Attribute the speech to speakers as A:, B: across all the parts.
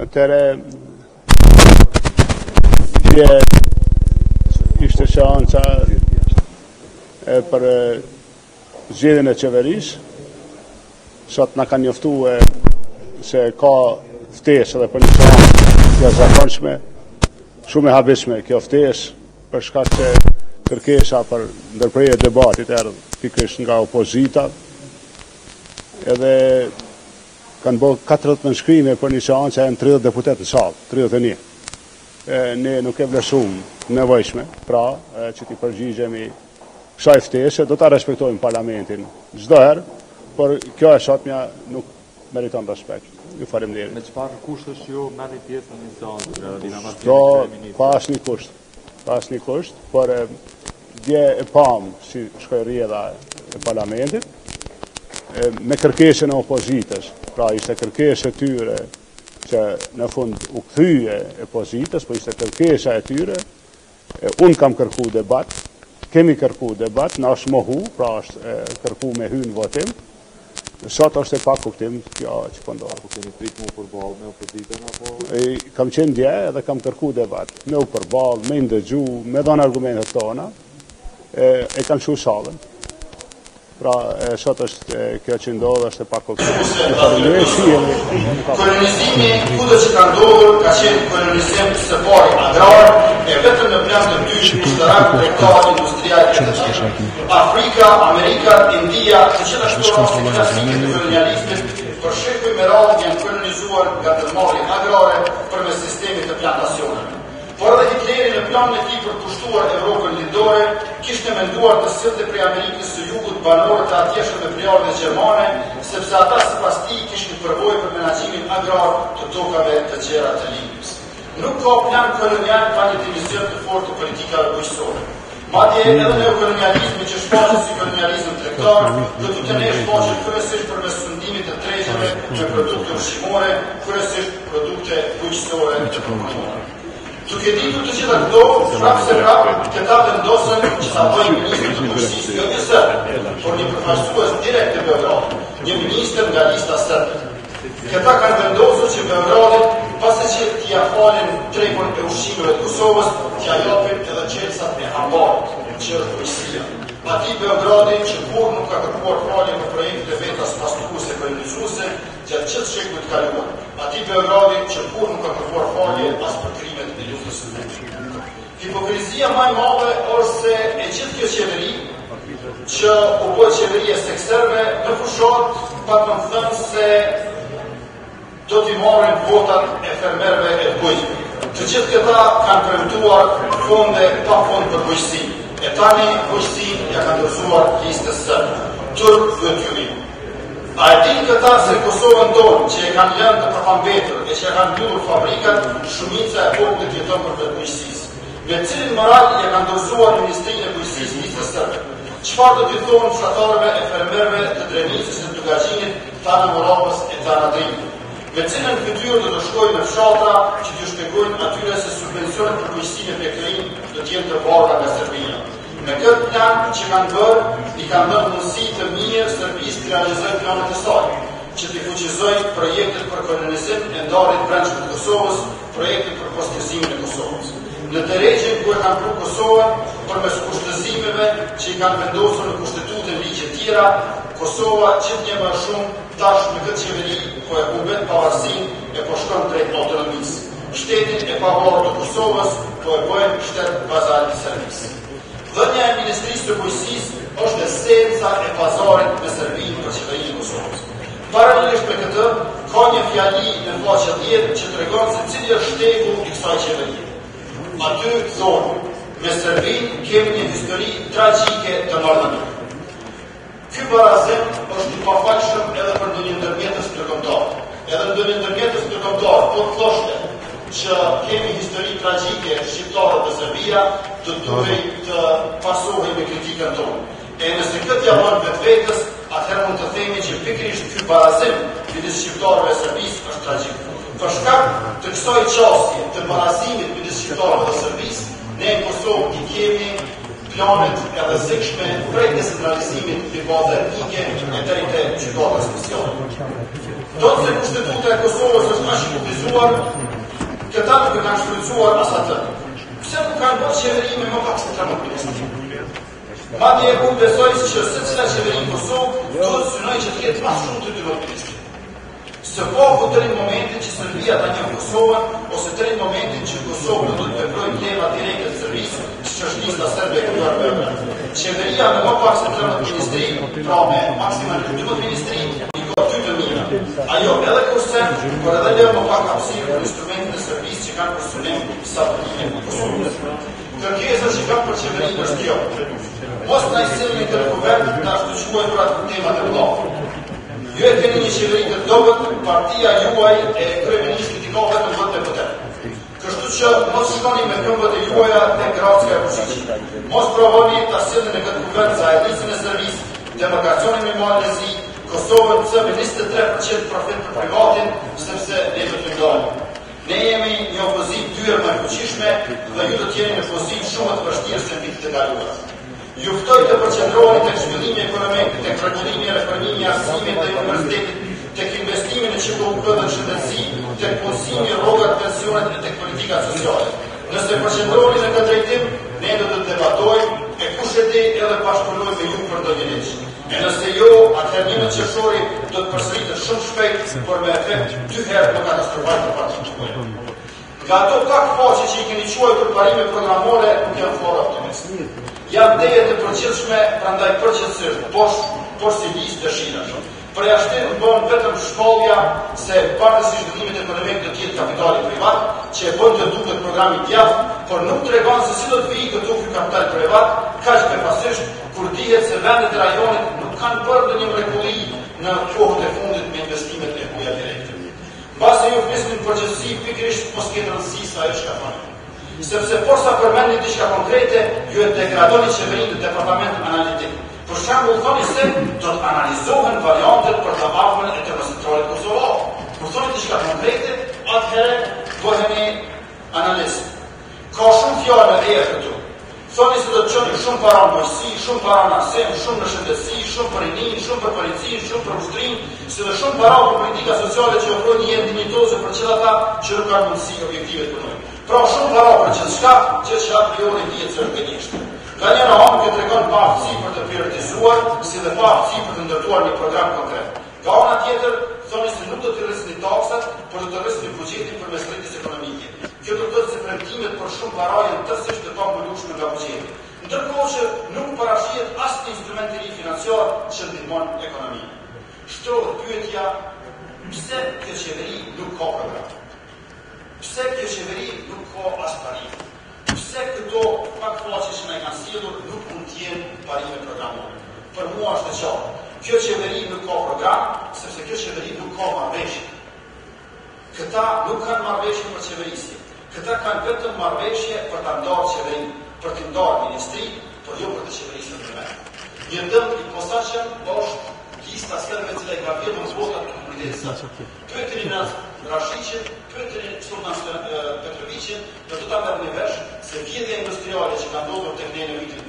A: Atëre ishte Seanca për zgjedhjen e qeverisë. Sot na kanë njoftuar se ka ftesë edhe për një seancë jashtëzakonshme, shumë e habishme kjo ftesë, për shkak se kërkesa për ndërprerje debatit erdhi pikërisht nga opozita, edhe kanë bërë 40 nënshkrime për një seancë, janë 30 deputetë sallë, 31. Ne nuk e vlerësojmë nevojshme, pra që t'i përgjigjemi kësaj ftese, do ta respektojmë parlamentin çdo herë, por kjo e sotmja nuk meriton respekt. Ju faleminderit.
B: Me çfarë kushtesh ju merrni pjesë në një seancë?
A: Do pas një kusht. Pas një kusht, por dje e pam si shkoi rrjedha e parlamentit me kërkesën e opozitës. Pra ishte kërkesë e tyre që në fund u kthye e opozitës, po ishte kërkesa e tyre. Unë kam kërku debat, kemi kërku debat, na është mohu, pra është kërku me hyrë në votim. Sot është e pa kuptim kjo që po ndodh.
B: Po keni pritur u përballë me opozitën apo?
A: Kam qenë dje edhe kam kërku debat, me u përballë, me ndëgju, me dhënë argumentet tona, e kanë shu sallën. Pra sot është kjo që ndodh është e pa kuptim.
C: Kolonizimi kudo që ka ndodhur ka qenë kolonizim së pari agrar e vetëm në plan të dy ushtarak tregtar industrial të tjerë. Afrika, Amerika, India, të gjithashtu rastet klasike të kolonializmit për shekuj me radhë janë kolonizuar nga ndërmarrje agrare përmes sistemit të plantacioneve. Por edhe Hitleri në planin e tij për pushtuar Evropën lindore kishte menduar të sillte prej Amerikës së Jugut banorë të atjeshëm me plejardë gjermane, sepse ata sipas tij kishin përvojë për menaxhimin agrar të tokave të gjera të Libyës. Nuk ka plan kolonial pa një dimension të fortë të politikave bujqësore. Madje edhe neokolonializmi që shfaqet si kolonializëm tregtar, do të kenë shfaqje kryesisht përmes fundimit të tregjeve me produkte ushqimore, kryesisht produkte bujqësore të përpunuara. Duke ditur të gjitha këto, prapë se prapë, këta vendosën që ta bëjnë ministrë të bujqësisë, jo një sërbë, por një përfaqësues direkt të Beogradit, një ministër nga lista sërbë. Këta kanë vendosur që Beogradit, pasi që t'ia falin tregën e ushqimeve të Kosovës, t'ia japin edhe qelësat e hambarit, që është bujqësia. Atij Beogradit që kur nuk ka kërkuar falje për projektet e veta pastruese kolonizuese gjatë gjithë shekullit të kaluar. Atij Beogradit që kur nuk ka kërkuar falje as për krimet e luftës së dytë. Hipokrizia më e madhe është se e gjithë kjo qeveri që u bë qeveri e sekserve në fushat pa të thënë se do t'i marrin votat e fermerëve e të bujqëve. Të gjithë këta kanë premtuar fonde pa fond për bujqësi. E tani bujqësinë ja kanë dorëzuar listës sërbë. Turp vëtyri. A e din këta se Kosovën tonë që e kanë lënë të përpambetur e që e kanë mbyllur fabrikat, shumica e popullit jeton për vetë bujqësisë. Me cilin moral ja kanë dorëzuar Ministrinë e Bujqësisë listës sërbë. Çfarë do t'i thonë fshatarëve e fermerëve të Drenicës e të Gaxhinit, tanë Morabës e tanë Adrimit? Me cilën fytyrë do të shkojnë në fshatra që t'ju shpjegojnë atyre se subvencionet për bujqësinë e pekërin do t'jenë të varga nga Serbia. Me këtë plan që kanë bërë, i kanë dhënë mundësi të mirë Serbisë të realizojë planet e saj, që t'i fuqizojë projektet për kolonizim e ndarjet brendshme të Kosovës, projektet për postëzimin e Kosovës. Në tërheqjen ku e kanë pru Kosovën, përmes kushtëzimeve që i kanë vendosur në kushtetutë ligje tjera, Kosova gjithnjë më shumë tash me këtë qeveri po e humbet pavarësinë e po shkon drejt autonomisë. Shtetin e pavarur të Kosovës po e bëjnë shtet bazar i Serbisë. Dhënia e Ministrisë të Bujqësisë është esenca e pazarit me Serbinë për qeverinë e Kosovës. Paralelisht me këtë, ka një fjali në faqe 10 që tregon se cili është shtegu i kësaj qeverie. Aty thonë, me Serbinë kemi një histori tragjike të marrëdhënie. Ky barazim është i pafalshëm edhe për ndonjë ndërmjetës ndërkombëtar. Edhe ndonjë ndërmjetës ndërkombëtar po thoshte që kemi histori tragjike shqiptarët dhe Serbia, të duhej të pasohej me kritikën tonë. E nëse këtë ja bën vetvetes, atëherë mund të themi që pikërisht ky barazim midis shqiptarëve dhe Serbisë është tragjik. Për shkak të kësaj çështje të barazimit midis shqiptarëve dhe Serbisë, ne në Kosovë i kemi planet e rrezikshme prej decentralizimit mbi baza etnike e deri te gjykata speciale. Do të Kushtetuta e Kosovës është aq e kufizuar, këta nuk e kanë shfrytzuar as atë. Pse nuk kanë bërë qeveri me më pak se 13 ministri? Madje unë besoj që secila qeveri në Kosovë duhet synoj që të ketë më shumë të 12 ministri. Së paku deri në momentin që Serbia ta njeh Kosovën, ose deri në momentin që Kosova do të veprojë leva direkte të Serbisë, siç është lista serbe e kryuar me qeveria me më pak se 13 ministri, pra me maksimalisht 12 ministri, i ka 2 të mira. Ajo edhe kurse, por edhe leo më pak hapësirë për instrumentin e Serbisë që kanë për synim stabilimin e Kosovës. Kërkesa që kanë për qeverinë është kjo. Mos na i sillni këtë kuvert ta shtuquaj për atë temat e vëllai. Ju e keni një qeveri të dobët, partia juaj e kryeministrit i ka vetëm votë e votën. Kështu që mos shkoni me këmbët e juaja te Gracka e Vučićit. Mos provoni ta sillni në këtë kuvert za edicën e Serbisë, demarkacionin me Malezi, Kosovën pse me 23% profit për privatin, sepse ne do të ndalim. Ne jemi një opozitë dyert më e fuqishme dhe ju do të jeni në pozitë shumë të vështirë se vitet e kaluara. Ju ftoj të përqendroheni tek zhvillimi ekonomik, tek rregullimi e reformimi i arsimit të universitetit, tek investimi në QKUK dhe shëndetësi, tek punësimi, rrogat, pensionet e tek politika sociale. Nëse përqendroheni në këtë drejtim, ne do të debatojmë e kush e di edhe bashkëpunojmë me ju për ndonjë ligj. E nëse jo, atëherë 1 qershori do të përsëritet shumë shpejt, por me efekt 2 herë më katastrofal të paraqitshëm. Nga ato pak faqe që i keni quajtur parime programore, nuk janë fort optimist. Janë teje të përgjithshme, prandaj përgjithsisht poshtë si listë dëshirash. Përjashtim bën vetëm shkollja se para se zhvillimit ekonomik do të jetë kapitali privat, që e bën të duket programi djathtë, por nuk tregon se si do të vijë këtu ky kapital privat, kaq befasisht kur dihet se vendet e rajonit nuk kanë bërë ndonjë mrekulli në kohët e fundit me investimet e huaja direkte. Mbase ju flisni në përgjithësi, pikërisht mos ketë rëndësi sa ajo çka thoni. Sepse posa përmendni diçka konkrete, ju e degradoni qeverinë në departamentin analitik. Për shembull, thoni se do të analizohen variantet për të ardhmen e termocentrale kosovare. Kur thoni diçka konkrete, atëherë bëheni analist. Ka shumë fjalë e erë këtu. Thoni se do të çoni shumë para në mojësi, shumë para në arsim, shumë në shëndetësi, shumë për rinin, shumë për policinë, shumë për ushtrin, si dhe shumë para për politika sociale që ofrojnë një jetë dinjitoze për gjithë ata që nuk kanë mundësi objektive të punojnë. Pra shumë para për gjithçka që a priori dihet se është gënjeshtë. Nga njëra anë këtë tregon pa aftësi për të prioritizuar, si dhe pa aftësi për të ndërtuar një program konkret. Nga ana tjetër, thoni se nuk do të rrisni taksat, por do të rrisni buxhetin përmes rritjes ekonomike. Kjo do të thotë se premtimet për shumë para janë tërësisht të pambulueshme nga buxheti. Ndërkohë që nuk parashihet asnjë instrument i ri financiar që ndihmon ekonominë. Shtrohet pyetja, pse kjo qeveri nuk ka program? Pse kjo qeveri nuk ka as parim? Pse këto pak faqe që na kanë sjellur nuk mund të jenë parime programore? Për mua është e qartë. Kjo qeveri nuk ka program, sepse kjo qeveri nuk ka marrëveshje. Këta nuk kanë marrëveshje për qeverisje. Këta kanë vetëm marrëveshje për ta ndarë qeverinë, për të ndarë ministri, por jo për të qeverisën në vend. Një dëm i posaçëm është lista serbe që ka vjedhur votat të komunitetit. Pyeteni në Rashiqin, pyeteni Sultan Petrovicin, do të ta merrni vesh se vjedhja industriale që ka ndodhur tek ne në vitin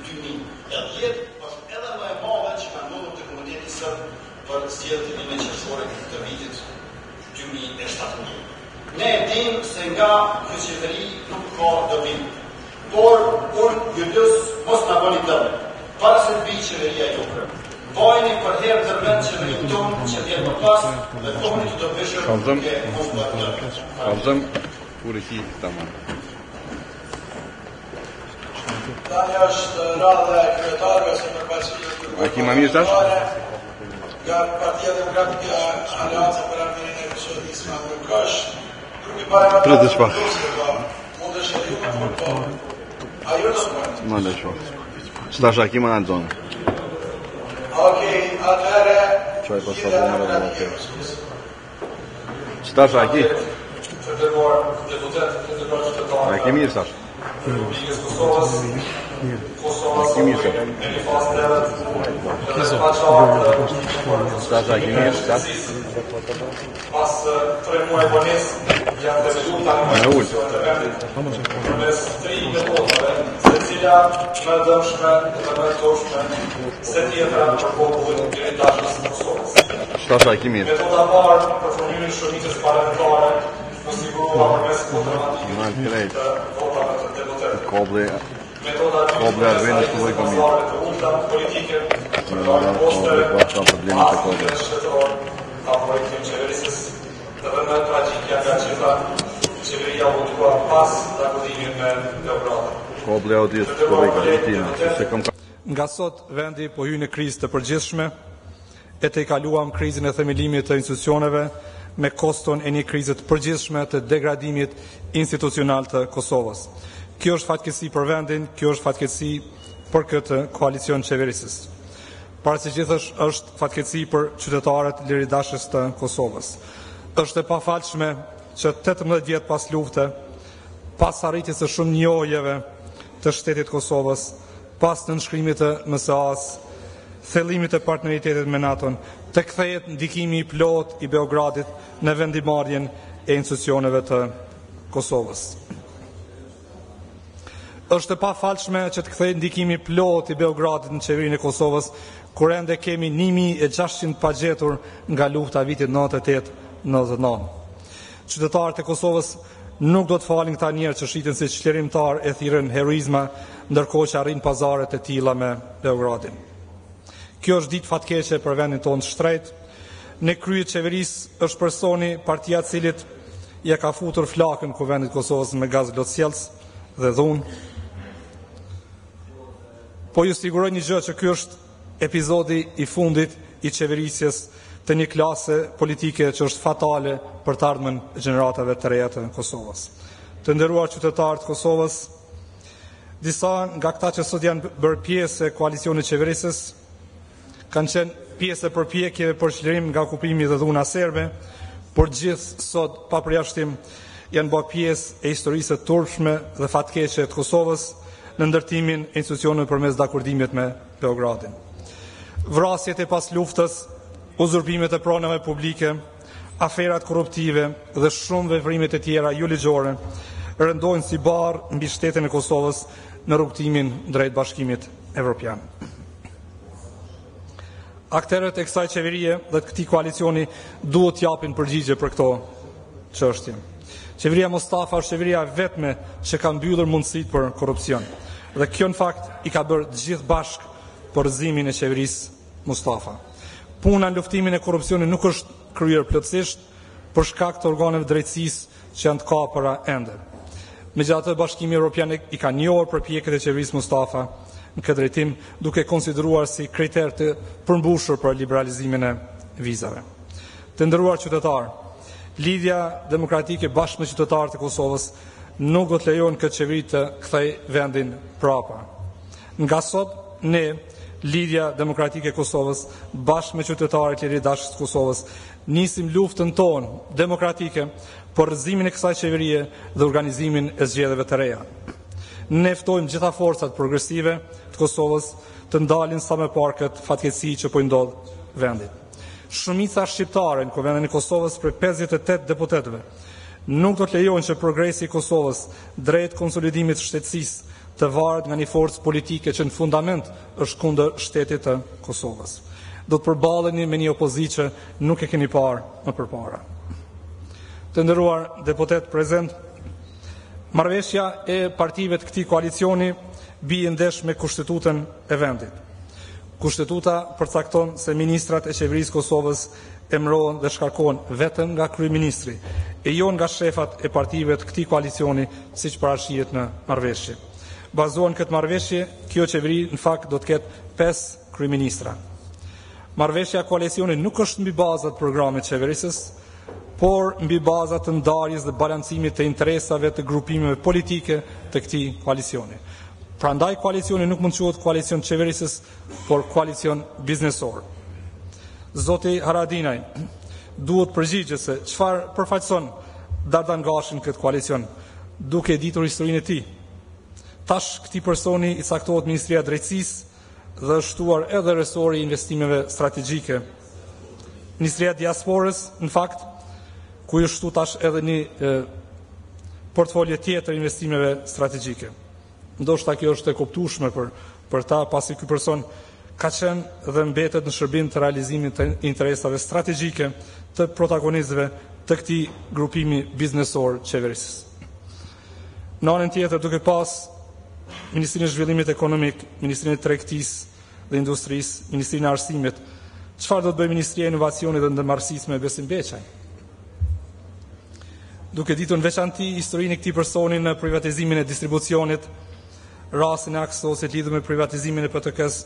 C: 2010 është edhe më e madhe që ka ndodhur tek komuniteti serb për zgjedhjen e qershorit të vitit 2017. Ne e dim se nga kjo qeveri nuk ka dobim, por unë ju lus mos na bëni dëm. Para se të vijë qeveria juaj. Vajni për herë dërmend qeverinë tonë që vjen më pas dhe kohëni të dobishëm ke Kosova.
D: Kalzëm kuriki tamam.
C: Tani është radha e kryetarëve së përfaqësues.
D: A ki më mirë tash?
C: Nga Partia Demokratike Aleanca për Armeninë e Kosovës nuk është grupi parlamentar.
D: Tre të shpah.
C: Mund të shërbejë po. Ajo do të bëhet.
D: Më le shoh. Stash a ki më në zonë.
C: Okej, atëherë
D: Çoj po sa vonë rreth. Stash a ki? A ki mirë stash? Kimi se? Stash a ki mirë stash?
E: Pas 3 muaj vonesë janë të rezultat
D: Me ullë.
E: mes 3 metodave, secili përgjigja më e dëmshme dhe më e dëshme se tjetra për popullin e dashës së Kosovës. Metoda parë për formimin e shumicës parlamentare u sigurua përmes kontrolmatikit të votave të deputetëve. Metoda dytë të ulta politike për poste dhe shtetor apo ekipin qeverisës dhe më tragjikja nga gjitha qeveria votua pas dakordimit me Beogradin.
F: Nga sot vendi po hyn në krizë të përgjithshme e të kaluam krizën e themelimit të institucioneve me koston e një krize të përgjithshme të degradimit institucional të Kosovës. Kjo është fatkeqësi për vendin, kjo është fatkeqësi për këtë koalicion qeverisës. Parashigjithësh është fatkeqësi për qytetarët liridashës të Kosovës. Është e pafalshme që 18 vjet pas lufte, pas arritjes së shumë njojeve të shtetit Kosovës, pas nënshkrimit të MSA-s, thellimit të partneritetit me NATO-n, të kthehet ndikimi i plot i Beogradit në vendimarrjen e institucioneve të Kosovës. Është e pafalshme që të kthejë ndikimi plot i Beogradit në qeverinë e Kosovës, kur ende kemi 1600 pagjetur nga lufta vitit 98-99. Qytetarët e Kosovës nuk do të falin këta njerëz që shiten si çlirimtar e thirrën heroizma, ndërkohë që arrin pazaret e tilla me Beogradin. Kjo është ditë fatkeqe për vendin tonë të shtrenjtë. Në krye të qeverisë është personi partia e cilit ja ka futur flakën kuvendit Kosovës me gaz lotësjellës dhe dhunë. Po ju siguroj një gjë që ky është epizodi i fundit i qeverisjes të një klase politike që është fatale për të ardhmen e gjeneratave të reja të Kosovës. Të nderuar qytetarë të Kosovës, disa nga këta që sot janë bërë pjesë e koalicionit qeverisës kanë qenë pjesë e përpjekjeve për çlirim nga okupimi dhe dhuna serbe, por gjithë sot pa përjashtim janë bërë pjesë e historisë të turpshme dhe fatkeqe të Kosovës në ndërtimin e institucioneve përmes dakordimit me Beogradin. Vrasjet e pas luftës, uzurpimet e pronave publike, aferat korruptive dhe shumë veprimet e tjera jo ligjore rëndojnë si barë mbi shtetin e Kosovës në rrugtimin drejt Bashkimit Evropian. Akterët e kësaj qeverie dhe të këtij koalicioni duhet t'japin përgjigje për këto çështje. Qeveria Mustafa është qeveria vetme që ka mbyllur mundësitë për korrupsion. Dhe kjo në fakt i ka bërë gjithë bashkë porëzimin e qeverisë Mustafa. Puna në luftimin e korrupsionit nuk është kryer plotësisht për shkak të organeve drejtësisë që janë të kapura ende. Megjithatë, Bashkimi Evropian i ka njohur përpjekjet e qeverisë Mustafa në këtë drejtim, duke konsideruar si kriter të përmbushur për liberalizimin e vizave. Të nderuar qytetarë, lidhja demokratike bashkë me qytetarët e Kosovës nuk do të lejon këtë qeveri të kthej vendin prapa. Nga sot, ne, lidhja demokratike e Kosovës, bashkë me qytetarët e liridashës të Kosovës, nisim luftën tonë demokratike për rrëzimin e kësaj qeverie dhe organizimin e zgjedhjeve të reja. Ne ftojmë gjitha forcat progresive të Kosovës të ndalin sa më parë këtë fatkeqësi që po i ndodh vendit. Shumica shqiptare në Kuvendin e Kosovës për 58 deputetëve nuk do të lejojnë që progresi i Kosovës drejt konsolidimit të shtetësisë të varet nga një forcë politike që në fundament është kundër shtetit të Kosovës. Do të përballeni me një opozitë që nuk e keni parë më përpara. Të nderuar deputet prezent, marrëveshja e partive të këtij koalicioni bie ndesh me kushtetutën e vendit. Kushtetuta përcakton se ministrat e qeverisë Kosovës emërohen dhe shkarkohen vetëm nga kryeministri e jo nga shefat e partive të këtij koalicioni, siç parashihet në marrëveshje. Bazohen këtë marrëveshje, kjo qeveri në fakt do të ketë 5 kryeministra. Marrëveshja e koalicionit nuk është mbi bazat programit qeverisës, por mbi bazat të ndarjes dhe balancimit të interesave të grupimeve politike të këtij koalicioni. Prandaj koalicioni nuk mund të quhet koalicion qeverisës, por koalicion biznesor. Zoti Haradinaj duhet përgjigjë se çfarë përfaqëson Dardan Gashin këtë koalicion, duke ditur historinë e tij. Tash këtij personi i caktohet Ministria e Drejtësisë dhe është shtuar edhe resori i investimeve strategjike. Ministria e Diasporës, në fakt, ku është shtu tash edhe një portfolio tjetër investimeve strategjike. ndoshta kjo është e kuptueshme për ta, pasi ky person ka qenë dhe mbetet në shërbim të realizimit të interesave strategjike të protagonistëve të këtij grupimi biznesor qeverisës. Në anën tjetër, duke pas Ministrinë e Zhvillimit Ekonomik, Ministrinë e Tregtisë dhe Industrisë, Ministrinë e Arsimit, çfarë do të bëjë Ministria e Inovacionit dhe Ndërmarrësisë me Besim Beçaj? Duke ditur në veçanti historinë e këtij personi në privatizimin e distribucionit, rastin e Aksosit lidhur me privatizimin e PTK-s,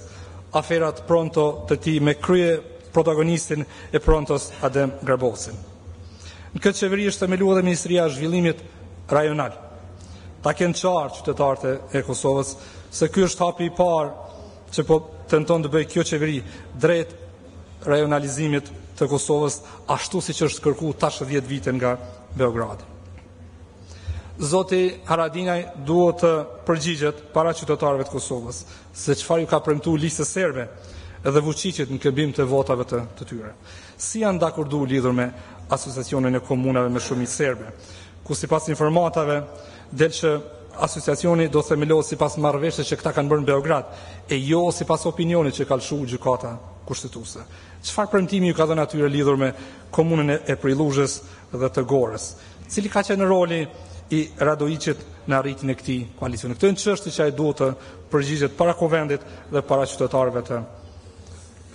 F: aferat Pronto të tij me krye protagonistin e Prontos Adem Grabosin. Në këtë qeveri është themeluar dhe Ministria e Zhvillimit Rajonal. Ta kenë qartë qytetarët e Kosovës se ky është hapi i parë që po tenton të bëjë kjo qeveri drejt rajonalizimit të Kosovës, ashtu siç është kërkuar tash 10 vite nga Beogradi. Zoti Haradinaj duhet të përgjigjet para qytetarëve të Kosovës se çfarë ju ka premtuar listës serbe dhe Vučićit në këmbim të votave të tyre. Si janë dakordu lidhur me asociacionin e komunave me shumicë serbe, ku sipas informatave del që asociacioni do themelohet sipas marrëveshjes që këta kanë bërë në Beograd, e jo sipas opinionit që ka lëshuar gjykata kushtetuese. Çfarë premtimi ju ka dhënë atyre lidhur me komunën e Prillushës dhe të Gorës? Cili ka qenë roli i Radoiçit në arritjen e këtij koalicioni? Këtë është çështje që ai duhet të përgjigjet para Kuvendit dhe para qytetarëve të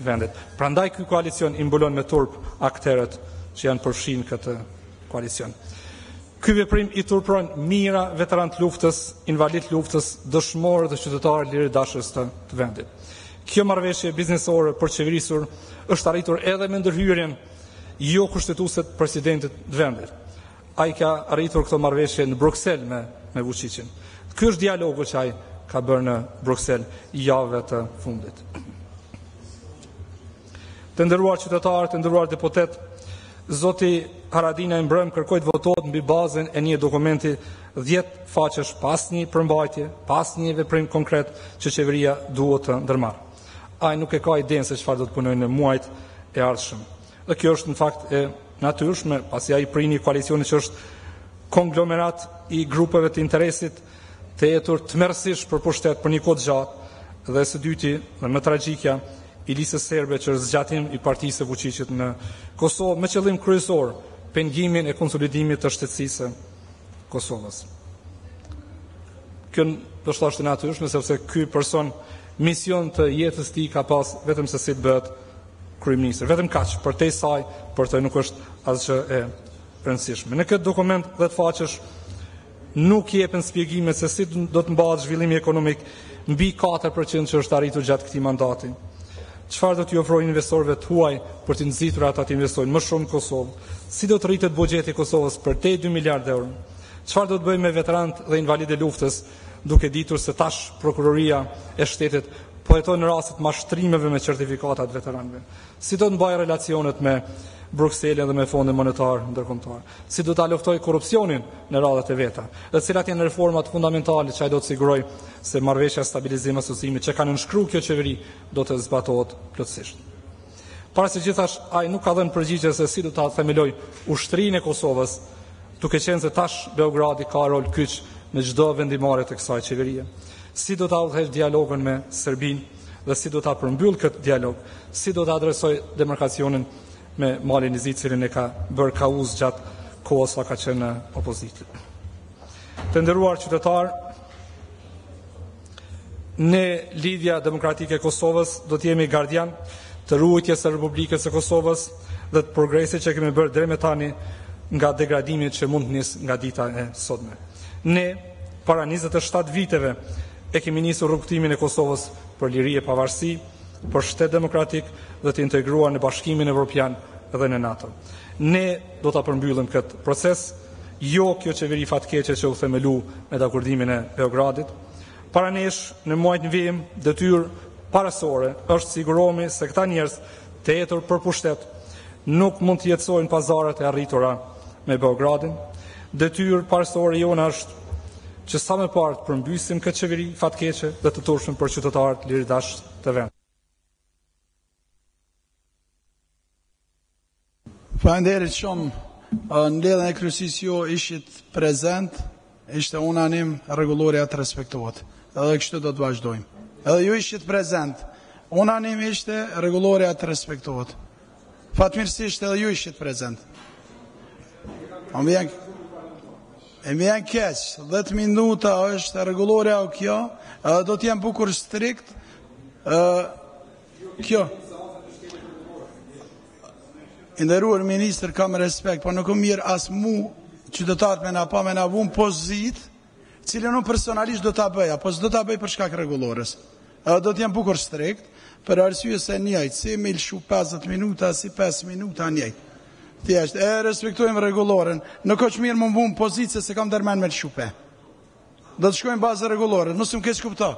F: vendit. Prandaj ky koalicion i mbulon me turp aktorët që janë përfshirë këtë koalicion. Ky veprim i turpron mijëra veteranë të luftës, invalid luftës, dëshmorë dhe qytetarë lirë dashës të vendit. Kjo marrëveshje biznesore për qeverisur është arritur edhe me ndërhyrjen jo kushtetuese të presidentit të vendit. Ai ka arritur këtë marrëveshje në Bruksel me Vučićin. Ky është dialogu që ai ka bërë në Bruksel javëve të fundit. Të nderuar qytetarë, të nderuar deputet, Zoti Haradinaj mbrëm kërkoi të votohet mbi bazën e një dokumenti 10 faqesh pas një përmbajtje, pas një veprim konkret që qeveria duhet të ndërmarrë. Ai nuk e ka idenë se çfarë do të punojë në muajt e ardhshëm. Dhe kjo është në fakt e natyrshme, pasi ai prini koalicioni që është konglomerat i grupeve të interesit të jetur tmerrësisht për pushtet për një kohë të gjatë, dhe së dyti dhe më tragjikja i listës serbe që është zgjatim i partisë së Vučićit në Kosovë me qëllim kryesor pengimin e konsolidimit të shtetësisë së Kosovës. Kjo do të thoshte natyrshme sepse ky person mision të jetës tij ka pas vetëm se si të bëhet kryeminist. Vetëm kaq, përtej saj, për të nuk është asgjë e rëndësishme. Në këtë dokument 10 faqesh nuk jepen shpjegime se si do të mbahet zhvillimi ekonomik mbi 4% që është arritur gjatë këtij mandati. Çfarë do t'i ofrojë investorëve të huaj për të nxitur ata të investojnë më shumë në Kosovë? Si do të rritet buxheti i Kosovës për te 2 miliardë euro? Çfarë do të bëjmë me veteranët dhe invalidët e luftës, duke ditur se tash prokuroria e shtetit po heton në raste të mashtrimeve me certifikatat veteranëve? Si do të mbajë relacionet me Brukselën dhe me Fondin Monetar Ndërkombëtar? Si do ta luftoj korrupsionin në radhat e veta? Dhe cilat janë reformat fundamentale që ai do të sigurojë se marrëveshja stabilizim asociimi që kanë nënshkruar kjo qeveri do të zbatohet plotësisht. Para së gjithash, ai nuk ka dhënë përgjigje se si do ta themeloj ushtrinë e Kosovës, duke qenë se tash Beogradi ka rol kyç në çdo vendimarrje të kësaj qeverie. Si do ta udhëheq dialogun me Serbinë dhe si do ta përmbyll këtë dialog? Si do ta adresoj demarkacionin me Malin Izi, cilin e ka bërë kauz gjatë kohës sa ka qenë në opozitë? Të nderuar qytetarë, ne Lidhja Demokratike e Kosovës do të jemi gardian të ruajtjes së Republikës së Kosovës dhe të progresit që kemi bërë deri më tani nga degradimi që mund të nis nga dita e sotme. Ne, para 27 viteve, e kemi nisur rrugtimin e Kosovës për liri e pavarësi, për shtet demokratik dhe të integruar në Bashkimin Evropian dhe në NATO. Ne do ta përmbyllim këtë proces, jo kjo qeveri fatkeqe që u themelu me dakordimin e Beogradit. Para nesh, në muajt në vijim, detyrë parasore është sigurohemi se këta njerëz të jetur për pushtet nuk mund të jetësojnë pazaret e arritura me Beogradin. Detyrë parasore jona është që sa më parë të përmbysim këtë qeveri fatkeqe dhe të turshëm për qytetarët liridashë të vendit.
G: Faleminderit shumë. Në mbledhjen e kryesisë ju ishit prezent, ishte unanim, rregulloria të respektohet. edhe kështu do të vazhdojmë. Edhe ju ishit prezent. Unanimisht rregulloria të respektohet. Fatmirësisht edhe ju ishit prezent. E më janë keq, 10 minuta është rregulloria o kjo, edhe do t'jem bukur strikt, kjo. Nderuar ministër, kam respekt, po nuk mirë as mu, qytetarët me na pa me na vun pozit, cilën unë personalisht do t'a bëja, po s'do t'a bëj për shkak rregullores. Do t'jem bukur strikt, për arsye se njëjtë, si me lëshu 50 minuta, si 5 minuta njëjtë. Thjesht, respektojmë rregulloren, nuk është mirë më mbunë pozitë se kam dërmen me lëshupe. Do të shkojmë bazë rregulloren, mos më keq kupto.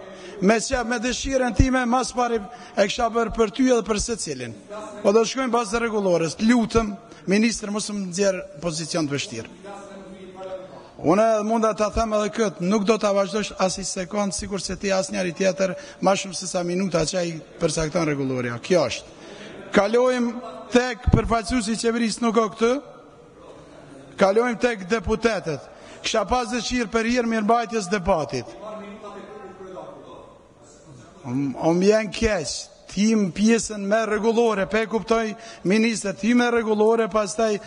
G: Me dëshirën time, mas pari e kisha bërë për ty edhe për secilin. Po do të shkojmë bazë rregullores, lutëm, ministër mos më nxjerr pozicion të vështirë. Unë mund ta them edhe këtë, nuk do ta vazhdosh as një sekond, sikur se ti asnjëri tjetër, më shumë se sa minuta që ai përcakton rregulloria. Kjo është. Kalojmë tek përfaqësuesi i qeverisë nuk ka këtë. Kalojmë tek deputetët. Kisha pas dëshirë për hir mirëmbajtjes debatit. Më vjen keq, tim pjesën me rregullore, pe kuptoj ministër, tim me rregullore, pastaj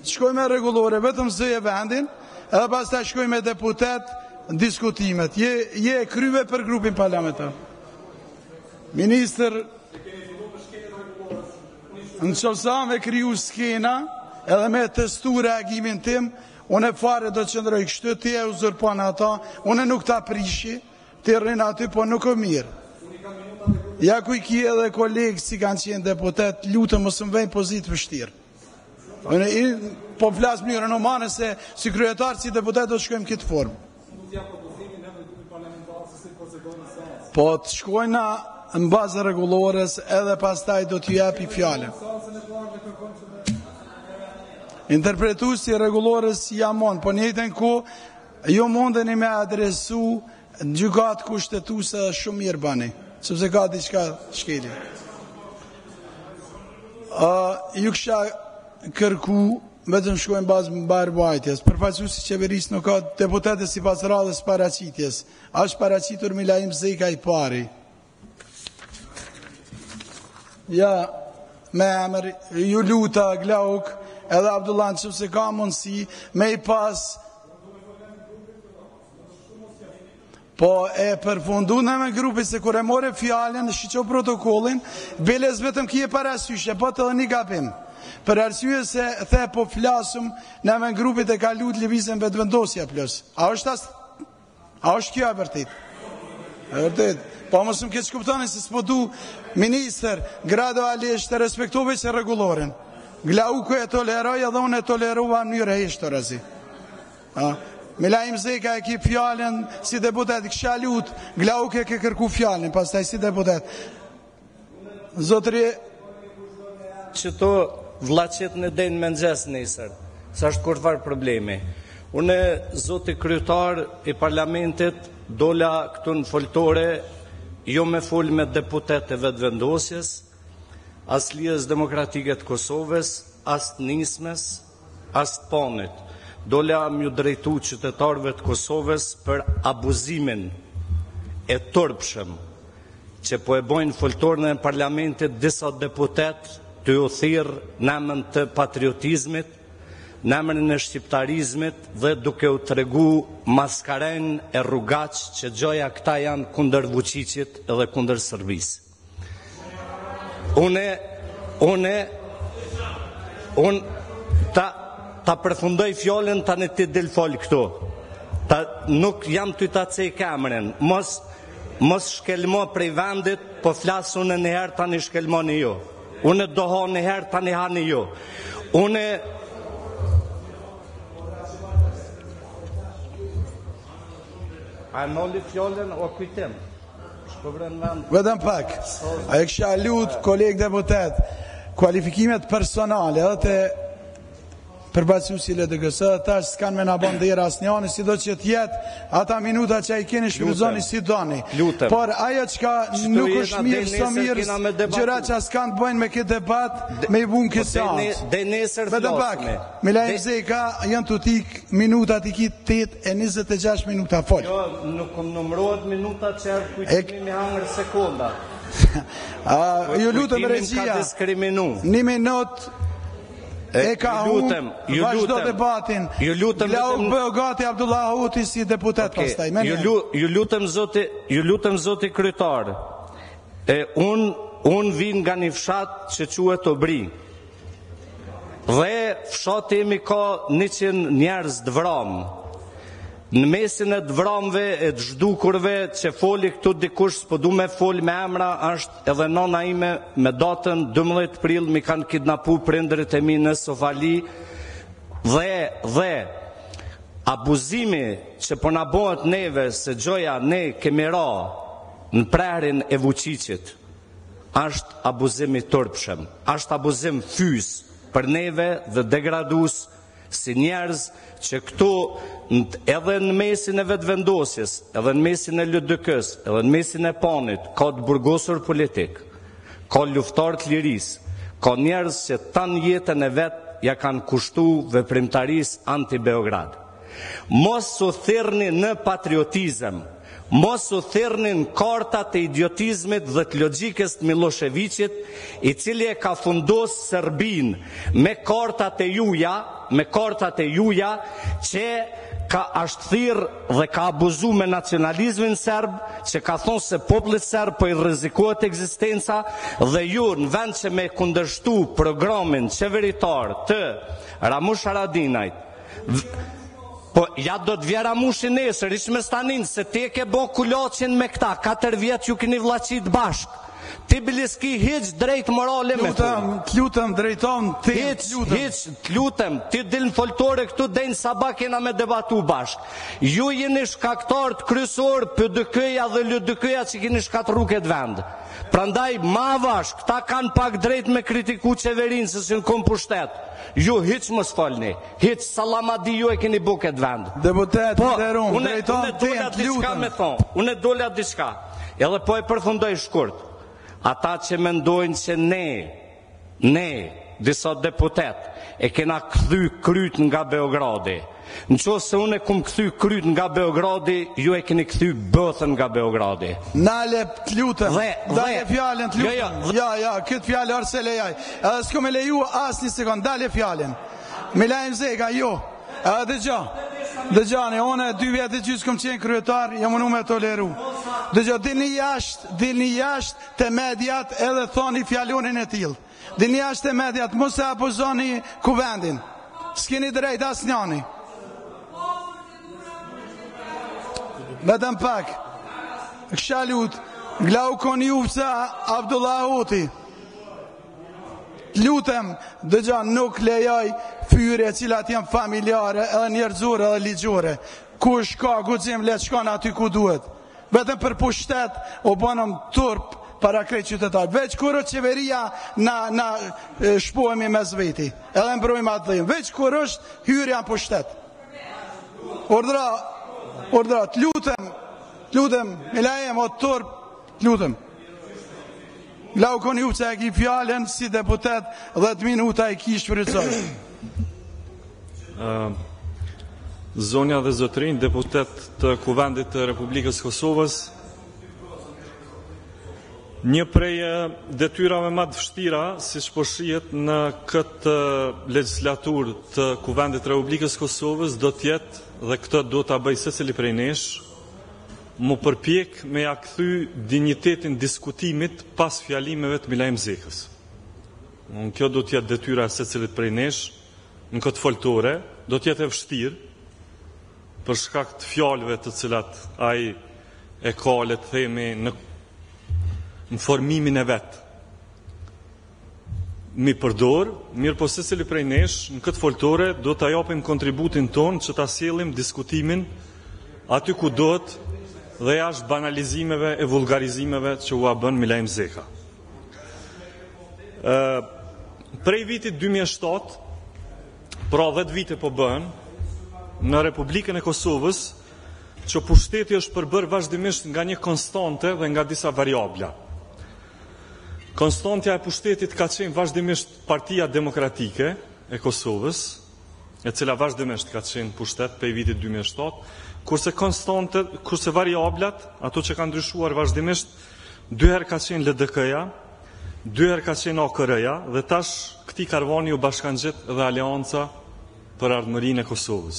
G: shkojmë me rregullore, vetëm zëje vendin, edhe pastaj shkojmë me deputet diskutimet. Je kryve për grupin parlamentar. Ministër, në qësa me kriju skena, edhe me testu reagimin tim, unë e fare do të qëndroj kështu, ti e uzurpon ata, unë nuk ta prishi, ti rrinë aty, po nuk o mirë. Ja ku i kje edhe kolegë si kanë qenë deputet, lutëm mos më vejnë pozitë vështirë. Po flasë mënyrë në mane se si kryetarë, si deputet do të shkojmë këtë formë. Po të shkojna në bazë rregullores edhe pastaj do t'ju japi fjallën. Interpretuesi rregullores jamon, po njëjtën ku ju mundeni me adresu në gjykatë kushtetuese shumë mirë bani, sepse ka diçka shkeli. Ju kisha kërku vetëm shkojnë bazë mbarëmbajtjes. Përfaqësuesi i qeverisë nuk ka deputetë sipas radhës paraqitjes. Është paraqitur Milaim Zeka i pari. Ja, me emër, ju luta, Glauk, edhe Abdullan, që se ka mundësi, me i pas, po e përfundu në me grupi, se kur e more fjallën, shqo protokollin, beles vetëm kje parasyshe, po të dhe një gabim. Për arsye se the po flasëm në me grupit e kalut lëvizën vetëvendosja plus. A është kjo e vërtit? E vërtit. Po mësëm këtë shkuptonin se s'po du minister gradualisht të respektove që rregulloren. Glauku e toleroj edhe unë e tolerova në njëre ishtë të razi. Milaim Zeka e ki fjallën si deputet, kësha lut, Glauku e ke kërku fjallën, pas taj si deputet. Zotëri...
H: Qëto vlaqet në denë me nëgjes nëjësër, sa është kurfar problemi. Une, zoti kryetar i parlamentit, dola këtu në foltore, jo me fol me deputet e vetë vendosjes, as Lidhjes Demokratike të Kosovës, as të nismes, as të panit. Dola më ju drejtu qytetarëve të Kosovës për abuzimin e turpshëm që po e bojnë foltorën e parlamentit disa deputet të ju thirë në emën të patriotizmit, në emën e shqiptarizmit dhe duke u tregu maskaren e rrugaq që gjoja këta janë kundër Vučićit edhe kundër Serbisë. Unë ta përfundoj fjallën ta në ti del fol këtu. Nuk jam të ta cej kamerën. Mos shkelmo prej vendit, po flasë unë në herë ta një shkelmo një ju. Unë do ha në herë ta një ha një ju. A e nolli fjallën o kujtim?
G: Vedem pak, a e kësha lut kolegë deputet, kualifikimet personale edhe të përbacusi LDGS, tash s'kan me na bën derë asnjani, sido që t'jetë ata minuta që ai keni shfrytëzoni si doni. Por ajo çka nuk është mirë së mirë, gjëra që s'kan të bëjnë me këtë debat, me i bun këtë seancë.
H: Dhe nesër
G: Vetëm pak, Milajm Zeka janë të tik minutat i kitë 8 e 26 minuta fol.
H: Jo, nuk numërohet minutat që kujtimi me hangër sekonda.
G: Ju lutem regjia, 1 minutë e ka unë, vazhdo debatin. Glau bë gati Abdullah Huti si deputet pastaj.
H: Ju lutem zoti kryetar. Unë vin nga një fshat që quhet Obri. Dhe fshati jemi ka 100 njerëz të vramë. Në mesin e të vramëve e të zhdukurve që foli këtu dikush, s'po du me foli me emra, është edhe nona ime me datën 12 prill mi kanë kidnapu prindërit e mi në Sofali dhe abuzimi që po na bëhet neve se gjoja ne kemi ra në prerjen e Vučićit është abuzim i turpshëm, është abuzim fys për neve dhe degradus si njerëz që këtu edhe në mesin e vetëvendosjes, edhe në mesin e LDK-s, edhe në mesin e panit, ka të burgosur politik, ka luftar të liris, ka njerëz që tanë jetën e vetë ja kanë kushtu veprimtaris anti-Beograd. Mos u thirrni në patriotizëm, mos u thirrni në kartat e idiotizmit dhe të logjikës të Miloševićit, i cili e ka fundos Serbin me kartat e juja që ka ashthir dhe ka abuzu me nacionalizmin serb, që ka thonë se populli serb po i rrezikohet ekzistenca dhe ju në vend që me kundërshtu programin qeveritar të Ramush Haradinajt, po ja do të vjera mushi nesër, ishë me stanin, se ti e ke bo kuloqin me këta, 4 vjetë ju keni vlaqit bashk. Ti biliski hiq drejt morale me të.
G: T'lutem drejton,
H: t'lutem, ti dilën foltore këtu denjë sabah kena me debatu bashk. Ju jeni shkaktar të kryesor PDK-ja dhe LDK-ja që keni shkatru këtë vend. Prandaj ma vash, këta kanë pak drejt me kritiku qeverinë se si në kom pushtet. Ju hiq më s'falni, hiq salamadi ju e keni bu këtë vend.
G: Deputet,
H: unë e dola diçka, edhe po e përfundoj shkurt. Ata që mendojnë që ne, disa deputet, e kena kthy kryt nga Beogradi. Në qoftë se unë e kum kthy kryt nga Beogradi, ju e keni kthy bëthën nga Beogradi.
G: Nale, t'lutem, dale fjallën, t'lutem. Ja, këtë fjallë arse lejaj. S'ko me leju as një sekund, dale fjallën. Milajm Zeka, jo. Dëgjani, one 2 vjetë e gjysë kom qenë kryetar, jam unu me toleru. Dëgjo, dilni jashtë të mediat edhe thoni fjallonin e tilë. Dilni jashtë të mediat, mos e abuzoni kuvendin. S'keni drejt as njani. Vetëm pak, kësha lut, glau koni ufësa Abdullah Huti. Lutem, dëgjan, nuk lejoj fyre cilat janë familjare, edhe njerëzore, edhe ligjore. Kush ka guxim, le të shkon aty ku duhet. Vetëm për pushtet, o bënëm turp para krejt qytetar. Veç kur është qeveria, na shpohemi me zveti. Edhe mbrojmë atë dhejmë. Veç kur është hyrja në pushtet. Ordra, t'lutem, Milajm, o turp, t'lutem. Lau koni u që e ki fjallën si deputet 10 minuta e ki shpërëcoj.
B: Zonja dhe zotrin, deputet të Kuvendit të Republikës Kosovës, një prej detyrave më të vështira, si shposhijet në këtë legislatur të Kuvendit të Republikës Kosovës, do tjetë, dhe këtë do të bëjë secili prej nesh, mu përpjek me ja kthy dinjitetin diskutimit pas fjalimeve të Milajm Zekës. Kjo do t'jetë detyra se cilit prej nesh, në këtë foltore, do t'jetë e vështirë, për shkak të fjalëve të cilat ai e ka, le të themi, në formimin e vetë. Mi përdor, mirë po se cilit prej nesh, në këtë foltore, do t'a japim kontributin ton që t'a sjellim diskutimin aty ku do të dhe jashtë banalizimeve e vulgarizimeve që ua bën Milajm Zeka. Prej vitit 2007, Pra 10 vite po bën në Republikën e Kosovës që pushteti është përbërë vazhdimisht nga një konstante dhe nga disa variabla. Konstantja e pushtetit ka qenë vazhdimisht Partia Demokratike e Kosovës, e cila vazhdimisht ka qenë pushtet prej vitit 2007, kurse variablat, ato që kanë ndryshuar vazhdimisht, 2 herë ka qenë LDK-ja, 2 herë ka qenë AKR-ja, dhe tash këtij karvani u bashkangjit dhe Aleanca për Ardhmërinë e Kosovës.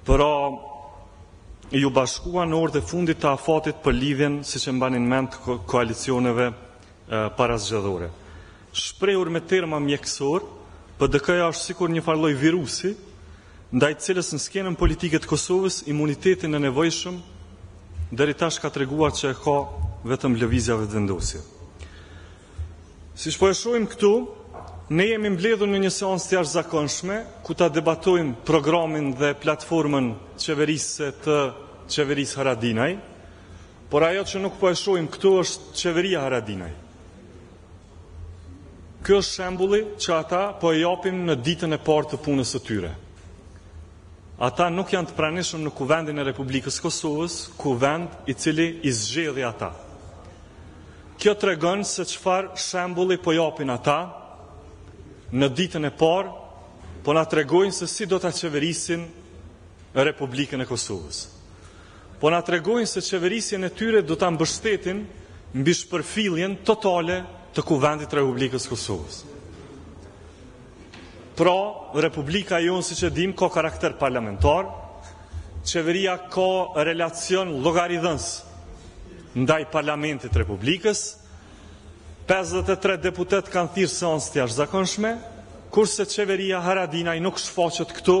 B: Pra, ju bashkuan në orët e fundit të afatit për lidhjen, siç e mbanin mend, koalicioneve parazgjedhore. Shprehur me terma mjekësor, PDK-ja është sikur një farlloj virusi, ndaj cilës në skenën politike të Kosovës imunitetin e nevojshëm deri tash ka treguar që e ka vetëm lëvizjave të vendosje. Siç po e shohim këtu, ne jemi mbledhur në një seancë të jashtëzakonshme ku ta debatojmë programin dhe platformën qeverisë të qeverisë Haradinaj, por ajo që nuk po e shohim këtu është qeveria Haradinaj. Ky është shembulli që ata po e japin në ditën e parë të punës së tyre. Ata nuk janë të pranishëm në kuvendin e Republikës Kosovës, kuvend i cili i zgjedhi ata. Kjo tregon se çfarë shembulli po japin ata në ditën e parë, po na tregojnë se si do ta qeverisin Republikën e Kosovës. Po na tregojnë se qeverisjen e tyre do ta mbështetin mbi shpërfilljen totale të kuvendit të Republikës Kosovës. Pra, Republika jonë, siç e dim, ka karakter parlamentar, qeveria ka relacion llogaridhënës ndaj Parlamentit të Republikës, 53 deputet kanë thirrë seancë të jashtëzakonshme, kurse qeveria Haradinaj nuk shfaqet këtu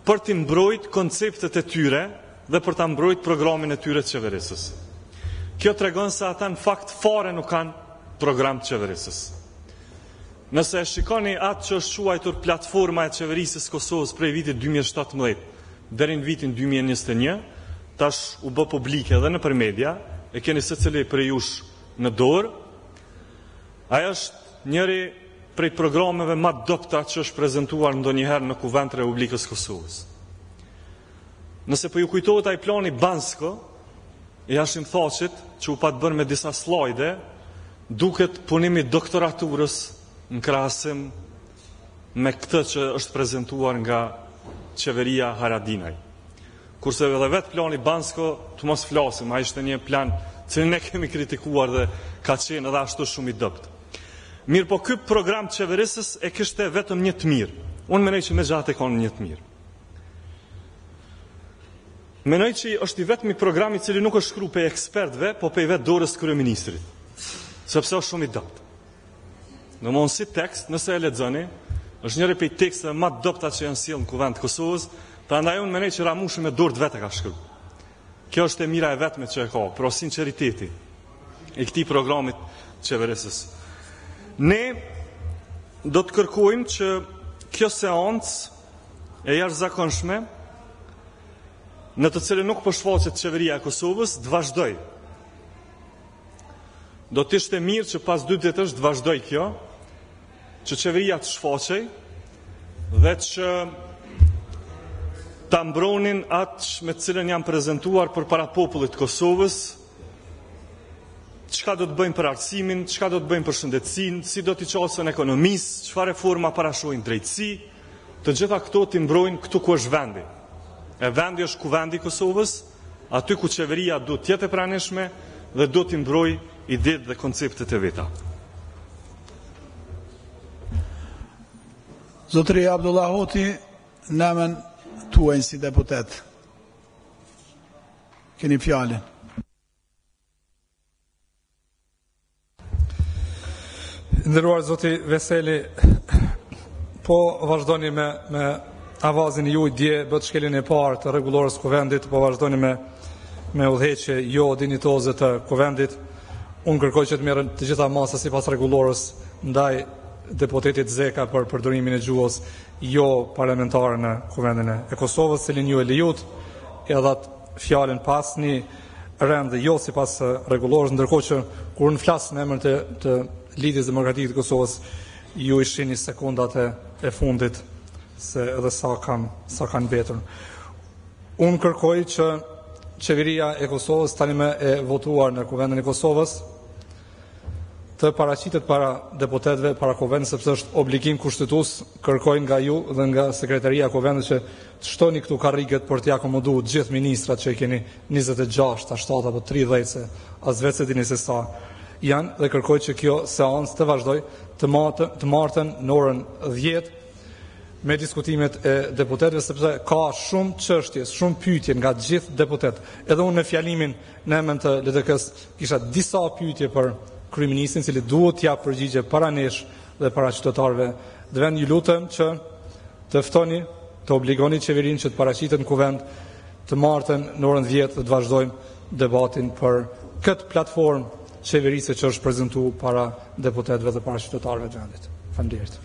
B: për të mbrojtur konceptet e tyre dhe për ta mbrojtur programin e tyre të qeverisës. Kjo tregon se ata në fakt fare nuk kanë program të qeverisës. Nëse e shikoni atë që është quajtur platforma e qeverisës Kosovës prej vitit 2017 deri në vitin 2021, tash u bë publike edhe nëpër media, e keni secili prej jush në dorë. Ajo është njëri prej programeve më të dobta që është prezantuar ndonjëherë në kuvend të Republikës Kosovës. Nëse po ju kujtohet ai plani Bansko, i Hashim Thaqit, që u pat bërë me disa slajde, duket punimi doktoraturës në krahasim me këtë që është prezantuar nga qeveria Haradinaj. Kurse edhe vetë plani Bansko, të mos flasim, ai ishte një plan që ne kemi kritikuar dhe ka qenë edhe ashtu shumë i dobët. Mirë, po ky program të qeverisës e kishte vetëm një të mirë. Unë mendoj që me gjatë e kanë një të mirë. Mendoj që është i vetmi program i cili nuk është shkruar pe ekspertëve, po pe vetë dorës kryeministrit. Sepse është shumë i dobët. Domthonjë si tekst, nëse e lexoni, është njëri prej teksteve më të dobta që janë sjellë në kuvend të Kosovës, prandaj unë mendoj që Ramushi me dorë vetë ka shkruar. Kjo është e mira e vetme që e ka, pro sinqeriteti i këtij programit qeverisës. Ne do të kërkojmë që kjo seancë e jashtëzakonshme, në të cilën nuk po shfaqet qeveria e Kosovës, të vazhdojë. Do të ishte mirë që pas 2 ditësh të vazhdoj kjo, që qeveria të shfaqej dhe që ta mbronin atë me të cilën janë prezantuar përpara popullit të Kosovës, çka do të bëjmë për arsimin, çka do të bëjmë për shëndetësinë, si do t'i qasen ekonomisë, çfarë reforma parashojnë drejtësi, të gjitha këto t'i mbrojnë këtu ku është vendi. E vendi është kuvendi i Kosovës, aty ku qeveria duhet të jetë e pranishme dhe do t'i mbrojë idetë dhe konceptet e veta.
G: Zotëri Abdullah Hoti, namen tuajnë si deputet. Keni fjalën.
F: Nderuar zoti Veseli, po vazhdoni me avazin ju dje, bët shkelin e parë të rregullorës kuvendit, po vazhdoni me udhëheqje jo dinitoze të kuvendit. Unë kërkoj që të merren të gjitha masa sipas rregullorës ndaj deputetit Zeka për përdorimin e gjuhës jo parlamentare në kuvendin e Kosovës, cilin ju e lejut, edhe atë fjalën pas një rend jo sipas rregullorës, ndërkohë që kur unë flas në emër të Lidhjes Demokratike të Kosovës, ju i shihni sekondat e fundit, se edhe sa kanë betur. Unë kërkoj që qeveria e Kosovës, tani me e votuar në Kuvendin e Kosovës, të paraqitet para deputetëve, para Kuvendit, sepse është obligim kushtetues, kërkoj nga ju dhe nga sekretaria e Kuvendit që të shtoni këtu karriget për t'i akomoduar gjithë ministrat që i keni 26, 7 apo 30, se as vetë se dini se sa janë, dhe kërkoj që kjo seancë të vazhdoj të martën në orën 10 me diskutimet e deputetëve, sepse ka shumë çështje, shumë pyetje nga gjithë deputetët. Edhe unë në fjalimin në emën të LDK-s kisha disa pyetje për kryeministin, cili duhet t'jap përgjigje para nesh dhe para qytetarëve. Dhe ju lutem që të ftoni, të obligoni qeverinë që të paraqitet në kuvend të martën në orën 10 dhe të vazhdojmë debatin për këtë platformë qeverisë që është prezantuar para deputetëve dhe para qytetarëve të vendit. Faleminderit.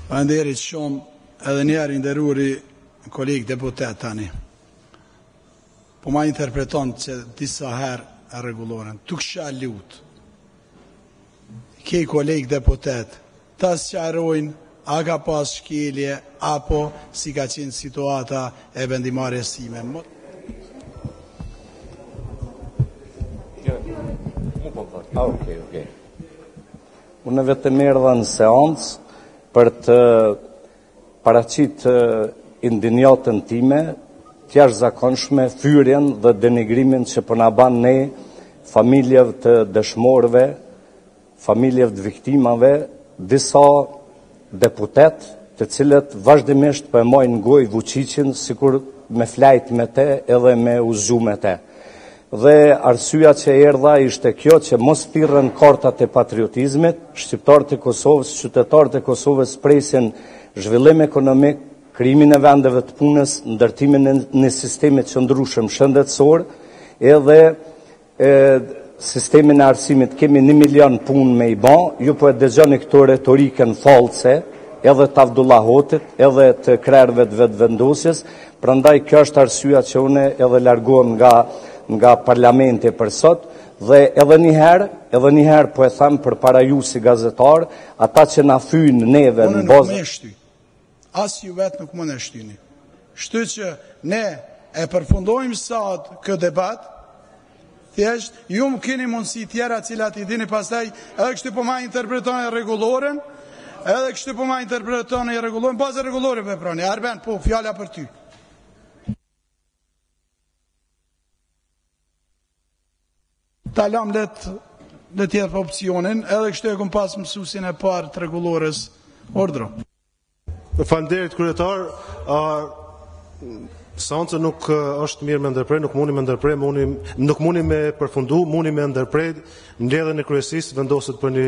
G: Faleminderit shumë, edhe njerë nderuri kolegë deputet tani. Po ma interpreton që disa herë e rregulloren. Tu kësha lut. Kej kolegë deputet, ta sqarojnë a ka pas shkelje apo si ka qenë situata e vendimarrjes time.
H: Okay. Unë vetëm erdha në seancë për të paraqit indinjatën time, të jashtëzakonshme, fyrjen dhe denigrimin që po na ban ne, familjeve të dëshmorëve, familjeve të viktimave, disa deputet të cilët vazhdimisht po e mojnë gojë Vučićin sikur me flajt me te edhe me uzgju me te. Dhe arsyeja që erdha ishte kjo që mos thirrën kartat e patriotizmit, shqiptarët e Kosovës, qytetarët e Kosovës presin zhvillim ekonomik, krijimin e vendeve të punës, ndërtimin e një sistemi të qëndrueshëm shëndetësor, edhe sistemin e arsimit kemi 1 milion punë me i ba, ju po e dëgjoni këto retorikën fallse, edhe të Avdullahotit, edhe të krerëve të vetëvendosjes, prandaj kjo është arsyeja që une edhe largohem nga parlamenti për sot, dhe edhe njëherë po e tham për para ju si gazetar, ata që na fynë neve në bazë.
G: As ju vetë nuk më në shtyni. Shty që ne e përfundojmë sot këtë debat, thjesht, ju më keni mundësi tjera cilat i dini pastaj, edhe kështu po ma interpretoni rregulloren, edhe kështu po ma interpretoni rregulloren, bazë rregulloren veproni, Arben, po, fjala për ty. Ta lam let jetë opcionin, edhe kështu e kom pas mësusin e parë të rregullores ordro.
I: Faleminderit kryetar, seanca nuk është mirë me ndërprej, nuk mundi me ndërprej, nuk mundi me përfundu, mundi me ndërprej, mbledhjen e kryesisë vendoset për një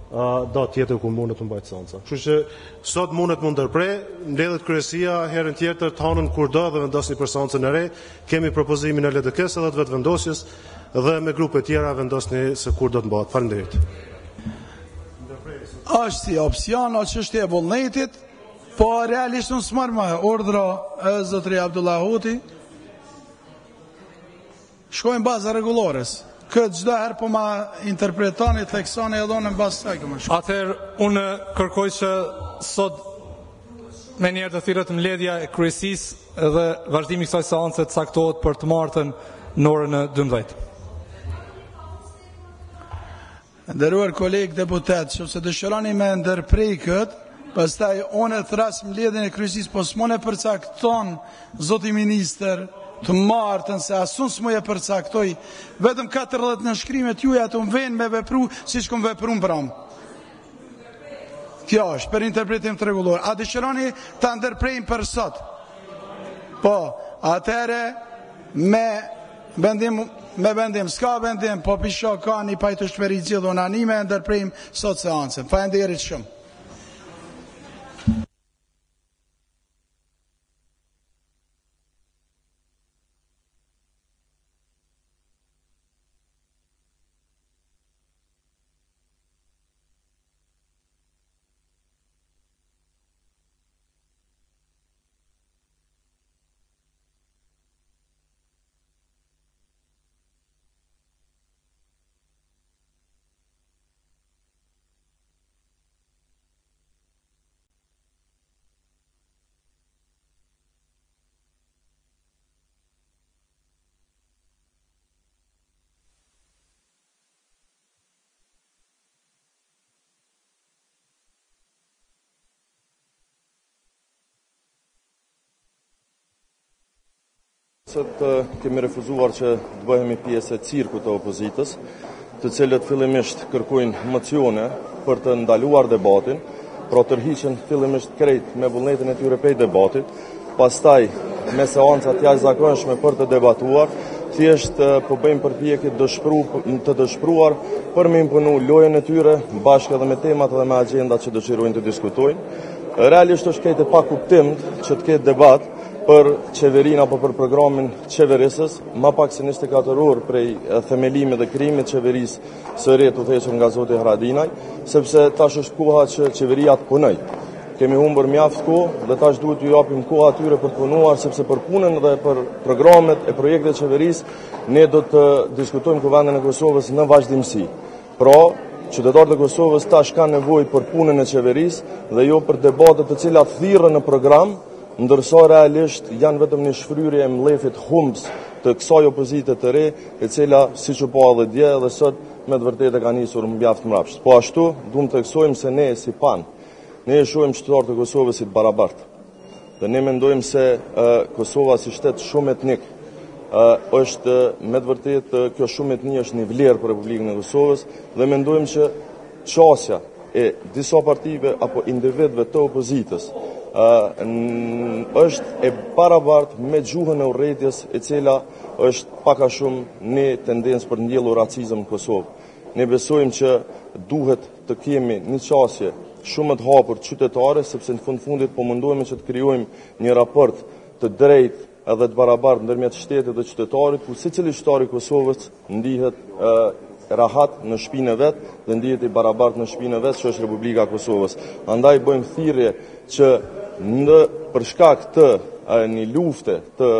I: datë tjetër ku mundet të mbajt seanca. Kështu që sot mundet më ndërprej, mbledhet kryesia herën tjetër të hanën kur do dhe vendosni për seancën e re. Kemi propozimin e LDK-s edhe të vetëvendosjes dhe me grupe tjera vendosni se kur do të mbahet. Faleminderit.
G: Është si opcion, është çështje e vullnetit. Po realisht unë s'marr më ordra e zotëri Abdullahoti. Shkojnë baza rregullores. Këtë çdo herë po ma interpretoni, theksoni edhe unë në bazë saj këmë shkoj.
F: Atëherë unë kërkoj që sot me njerë të thirrët mbledhja e kryesisë dhe vazhdimi i kësaj seance të caktohet për të martën në orën 12.
G: Nderuar kolegë deputet, nëse dëshironi me ndërprej këtë, pastaj unë thras mbledhjen e kryesisë, po s'mon e përcakton zoti ministër të martën, se asun s'mo e përcaktoj, vetëm 40 nënshkrimet juja të më venë me vepru si që këmë vepru më pramë. Kjo është për interpretim të rregullor. A dëshironi të ndërprejmë për sot? Po, atëre me vendim, s'ka vendim, po pisho ka një pajtë shperi gjithë unanime, ndërprejmë sot seancën. Faleminderit shumë.
J: Kemi refuzuar që të bëhemi pjesë e cirkut të opozitës, të cilët fillimisht kërkojnë mocione për të ndaluar debatin, pra tërhiqen fillimisht krejt me vullnetin e tyre prej debatit, pastaj me seancat jashtëzakonshme për të debatuar, thjesht po bëjmë përpjekje të dëshpëruar për me imponu lojën e tyre bashkë edhe me temat dhe me agjendat që dëshirojnë të diskutojnë. Realisht është krejt e pa kuptim që të ketë debat për qeverin apo për programin qeverisës, ma pak se 24 orë prej themelimit dhe krimit qeverisë së re të theqën nga Zoti Haradinaj, sepse tash është koha që qeveria të punoj. Kemi humbur mjaft kohë dhe tash duhet ju japim kohë atyre për të punuar, sepse për punën dhe për programet e projektet e qeverisë ne do të diskutojmë Kuvendin e Kosovës në vazhdimsi. Pra, qytetarët e Kosovës tash kanë nevojë për punën e qeverisë dhe jo për debatet të cilat thirrën në program, ndërsa realisht janë vetëm një shfryrje e mlefit humbs të kësaj opozite të re, e cila siç u pa edhe dje edhe sot me të vërtetë ka nisur mjaft mrapsht. Po ashtu, duam të theksojmë se ne si PAN, ne e shohim qytetarët e Kosovës si të barabartë. Dhe ne mendojmë se Kosova si shtet shumë etnik është me të vërtetë kjo shumë etni është një vlerë për Republikën e Kosovës dhe mendojmë që qasja e disa partive apo individëve të opozitës është e barabartë me gjuhën e urrëties e cila është pak a shumë një tendencë për ndjellur racizëm në Kosovë. Ne besojmë që duhet të kemi një qasje shumë të hapur qytetare, sepse në fundit po mundohemi që të krijojmë një raport të drejtë edhe të barabartë ndërmjet shtetit dhe qytetarit, ku secili qytetar i Kosovës ndihet rahat në shtëpinë e vet dhe ndihet i barabartë në shtëpinë e vet, që është Republika e Kosovës. Andaj bëjmë thirrje që për shkak të një lufte të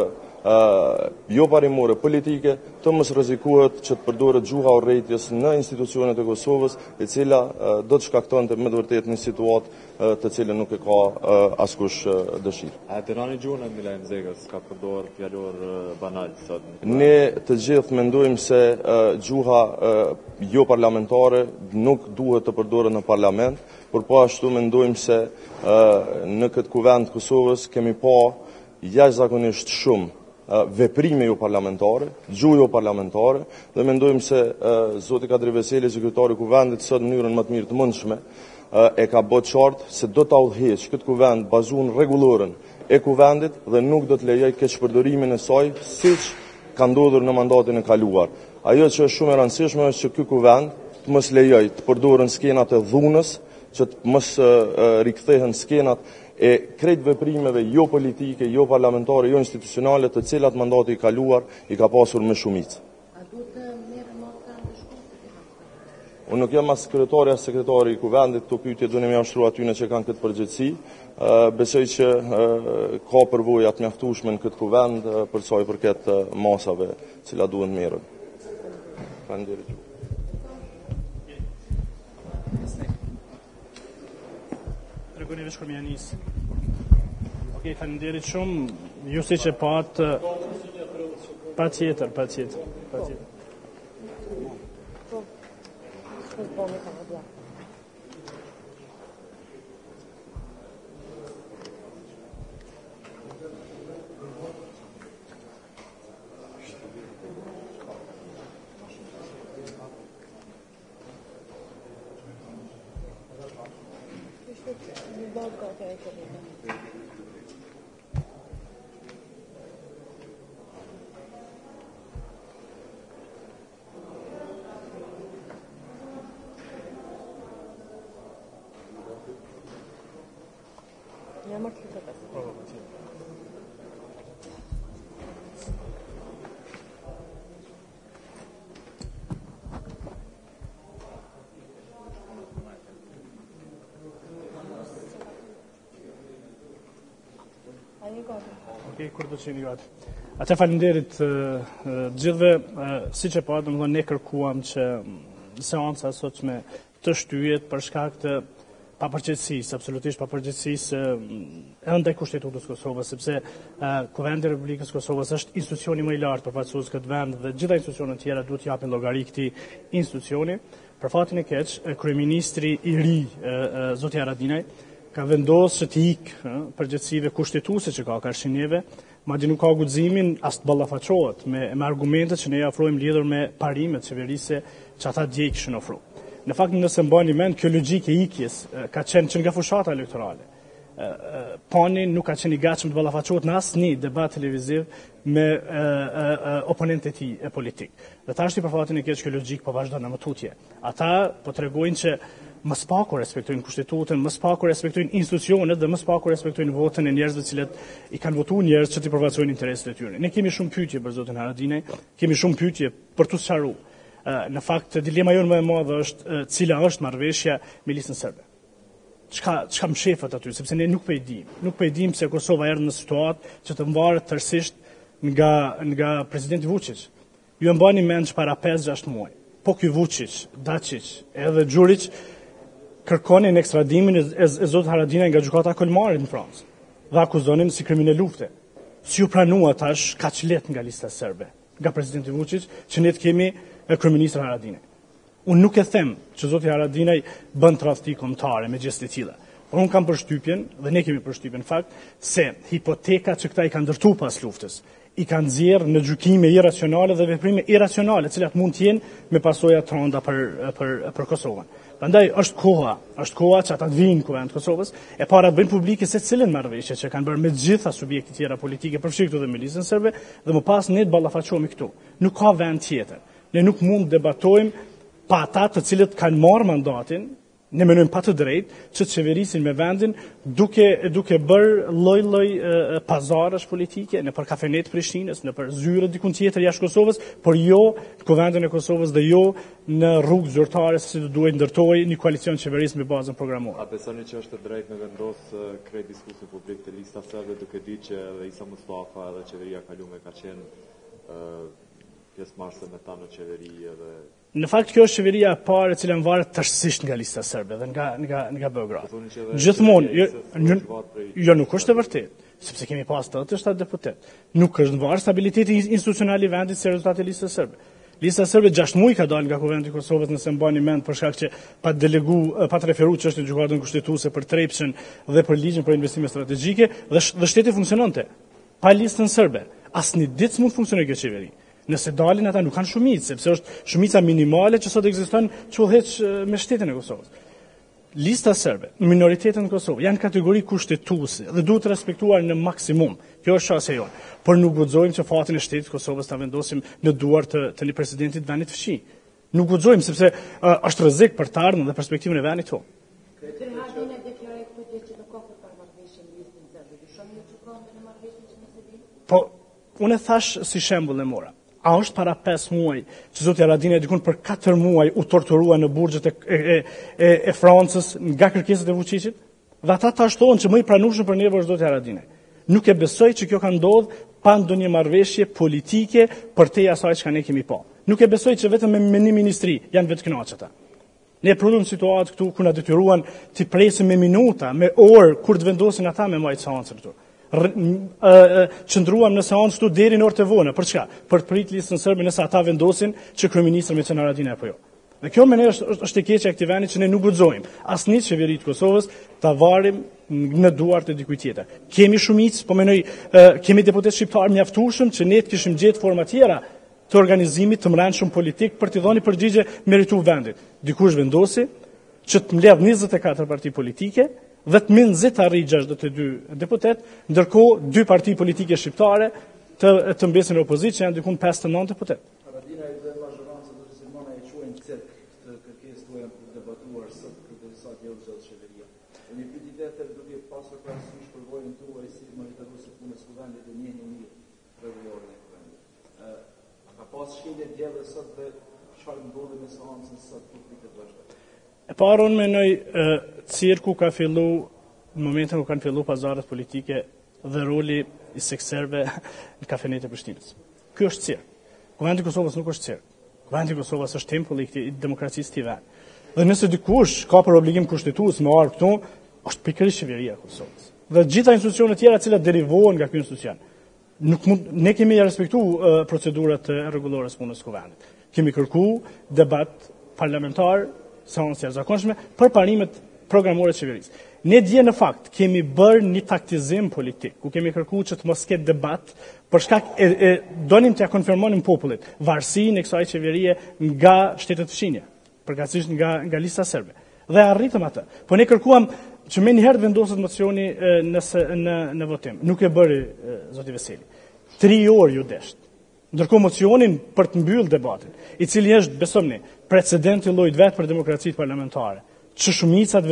J: jo parimore politike, të mos rrezikohet që të përdoret gjuha urrëties në institucionet e Kosovës, e cila do të shkaktonte me të vërtetë një situatë të cilën nuk e ka askush dëshirë.
K: A të rani gjuhën e Milajn Zegës ka përdor fjalor banal sot?
J: Ne të gjithë mendojmë se gjuha jo parlamentare nuk duhet të përdoret në parlament, por po ashtu mendojmë se në këtë kuvend të Kosovës kemi pa jashtëzakonisht shumë veprime jo parlamentare, gjuhë jo parlamentare, dhe mendojmë se Zoti Kadri Veseli, sekretari i kuvendit, sot në mënyrën më të mirë të mundshme e ka bërë qartë se do ta udhëheqë këtë kuvend bazuar në rregullorën e kuvendit dhe nuk do të lejoj keqpërdorimin e saj siç ka ndodhur në mandatin e kaluar. Ajo që është shumë e rëndësishme është që ky kuvend të mos lejoj të përdoren skenat e dhunës, që të mos rikthehen skenat e krejt veprimeve jo politike, jo parlamentare, jo institucionale, të cilat mandati i kaluar i ka pasur me shumicë.
L: A duhet të merren nota ndeshkuar?
J: Unë nuk jam as sekretari i kuvendit, këto pyetje do ne më ushtruar aty që kanë këtë përgjegjësi. Besoj që ka përvoja të mjaftueshme në këtë kuvend për sa i përket masave, të cilat duhen merren. Faleminderit.
M: Tregoni veç kur më janis. Okej, faleminderit shumë. Ju siç e pat, patjetër. Okej, kur do të jeni gati. Atë faleminderit gjithëve, siç e pa, domethënë ne kërkuam që seanca sotme të shtyhet për shkak të papërgjegjësisë, absolutisht papërgjegjësisë ndaj Kushtetutës së Kosovës, sepse Kuvendi i Republikës së Kosovës është institucioni më i lartë përfaqësues këtë vend dhe gjitha institucionet tjera duhet të japin llogari këtij institucioni. Për fatin e keq, kryeministri i ri, Zoti Haradinaj, ka vendosur që të ikë përgjegjësive kushtetuese që ka Karshinjeve, madje nuk ka guximin as të ballafaqohet me argumentet që ne ofrojmë lidhur me parimet qeverisë që ata dje kishin ofruar. Në fakt nëse mbani mend, kjo logjikë e ikjes ka qenë që nga fushata elektorale. Pani nuk ka qenë i gatshëm të ballafaqohet në asnjë debat televiziv me oponentët e tij politik. Dhe tash i për fatin e keq kjo logjik po vazhdon në tutje. Ata po tregojnë që më spaku respektojnë kushtetutën, më spaku respektojnë institucionet dhe më spaku respektojnë votën e njerëzve cilët i kanë votuar njerëz që t'i përfaqësojnë interesat e tyre. Ne kemi shumë pyetje për zotin Haradinaj, kemi shumë pyetje për të sqaruar. Në fakt dilema jonë më e madhe është cila është marrëveshja me listën serbe. Çka më shefat aty, sepse ne nuk po e dim. Nuk po e dim se Kosova erdhi në situatë që të mbaret tërësisht nga presidenti Vučić. Ju e mbani mend që para 5-6 muaj, po ky Vučić, Dačić, edhe Xhurić kërkonin ekstradimin e zotit Haradinaj nga gjykata Kolmarit në Francë dhe akuzonin si kriminal lufte. Si u pranua tash kaq lehtë nga lista serbe, nga presidenti Vučić, që ne të kemi kryeministrin Haradinaj. Unë nuk e them që zoti Haradinaj bën tradhti kombëtare me gjeste të tilla. Por unë kam përshtypjen, dhe ne kemi përshtypjen në fakt, se hipotekat që këta i kanë ndërtuar pas luftës, i kanë nxjerrë në gjykime irracionale dhe veprime irracionale, të cilat mund të jenë me pasoja të rënda për Kosovën. Prandaj është koha që ata të vinë në Kuvend të Kosovës, e para të bëjnë publike se cilën marrëveshje që kanë bërë me të gjitha subjektet tjera politike, përfshirë këtu dhe me listën serbe, dhe më pas ne të ballafaqohemi këtu. Nuk ka vend tjetër. Ne nuk mund të debatojmë pa ata të cilët kanë marrë mandatin, ne menojmë pa të drejtë që të qeverisin me vendin duke bërë lloj pazarësh politike në për kafenet Prishtinës, në për zyre dikun tjetër jashtë Kosovës, por jo në kuvendin e Kosovës dhe jo në rrugë zyrtare se si do duhet ndërtojë një koalicion qeverisë me bazën programore.
K: A besoni që është e drejtë me vendos krejt diskusi publik të lista serbe duke ditë që edhe Isa Mustafa edhe qeveria kalume ka qenë pjesëmarrëse me ta në qeveri edhe
M: Në fakt kjo është qeveria e parë e cila varet tërësisht nga lista serbe dhe nga Beograd. Gjithmonë, jo nuk është e vërtetë, sepse kemi pas 87 deputet. Nuk është varë stabiliteti institucional i vendit se rezultati e listës serbe. Lista serbe 6 muaj ka dalë nga Kuvendi i Kosovës nëse mbani mend për shkak që pa të referuar çështën e gjykatës kushtetuese për trepçën dhe për ligjin për investime strategjike dhe shteti funksiononte. Pa listën serbe, asnjë ditë s'mund funksionojë kjo qeveri. Nëse dalin ata nuk kanë shumicë, sepse është shumica minimale që sot ekziston çullheq me shtetin e Kosovës. Lista serbe, minoritetet në Kosovë janë kategori kushtetuese dhe duhet të respektuar në maksimum. Kjo është shasja jonë. Por nuk guxojmë që fatin e shtetit të Kosovës ta vendosim në duar të një presidentit vendit fshi. Nuk guxojmë sepse është rrezik për të ardhmen dhe perspektivën e vendit tonë. Po, unë thash si shembull e mora. A është para 5 muaj që zoti Haradinaj dikun për 4 muaj u torturua në burgjet e Francës nga kërkesat e Vučićit? Dhe ata tash thonë që më i pranueshëm për neve është zoti Haradinaj. Nuk e besoj që kjo ka ndodhur pa ndonjë marrëveshje politike përtej asaj që ne kemi pa. Nuk e besoj që vetëm me një ministri janë vetë kënaqur ata. Ne prodhojmë situatë këtu ku na detyruan të presim me minuta, me orë kur të vendosin ata me majtë seancën këtu. Qëndruam në seancë këtu deri në orë të vonë. Për çka? Për të prit listën serbe nëse ata vendosin që kryeministri me qenë Haradinaj apo jo. Dhe kjo me ne është e keqja e këtij vendi që ne nuk guxojmë asnjë qeveri të Kosovës ta varim në duart e dikujt tjetër. Kemi shumicë, po menoj kemi deputet shqiptar mjaftueshëm që ne të kishim gjetë forma tjera të organizimit të mbrëmshëm politik për t'i dhënë përgjigje merituar vendit. Dikush vendosi që të mbledh 24 parti politike dhe të minxit arri 62 deputet, ndërkohë 2 parti politike shqiptare të mbesin në opozitë që janë dikun 5-9 deputet.
N: Haradinaj dhe mazhoranca do të Simona e quajnë cirk këtë kërkesë tuaj për debatuar sot këtë sa kjo zot qeveria. Në një pyetje tjetër duke pasur parasysh përvojën tuaj si monitoruese punës së kuvendit dhe njëni mirë rregullorin e kuvendit. Ka pas shkelje djellë sot dhe çfarë ndodhi me seancën sot publike të vazhdimit?
M: E parë unë menoj cirku ka fillu në momentin ku kanë fillu pazaret politike dhe roli i sekserve në kafenet e Prishtinës. Ky është cirk. Kuvendi i Kosovës nuk është cirk. Kuvendi i Kosovës është tempulli i demokracisë të vend. Dhe nëse dikush ka për obligim kushtetues me ardh këtu, është pikërisht qeveria e Kosovës. Dhe gjitha institucionet tjera të cilat derivohen nga ky institucion. Ne kemi respektuar procedurat rregullore të punës së kuvendit. Kemi kërkuar debat parlamentar seancë jashtëzakonshme për parimet programore të qeverisë. Ne dje në fakt kemi bërë një taktizim politik, ku kemi kërkuar që të mos ketë debat, për shkak donim t'ia konfirmonim popullit varësinë e kësaj qeverie nga shtetet fshinje, përkatësisht nga lista serbe. Dhe arritëm atë. Po ne kërkuam që me njëherë vendoset mocioni në votim. Nuk e bëri zoti Veseli. 3 orë ju desht. Ndërkohë mocionin për të mbyllë debatin, i cili është, besomni, precedenti llojit vetë për demokracitë parlamentare, që shumicat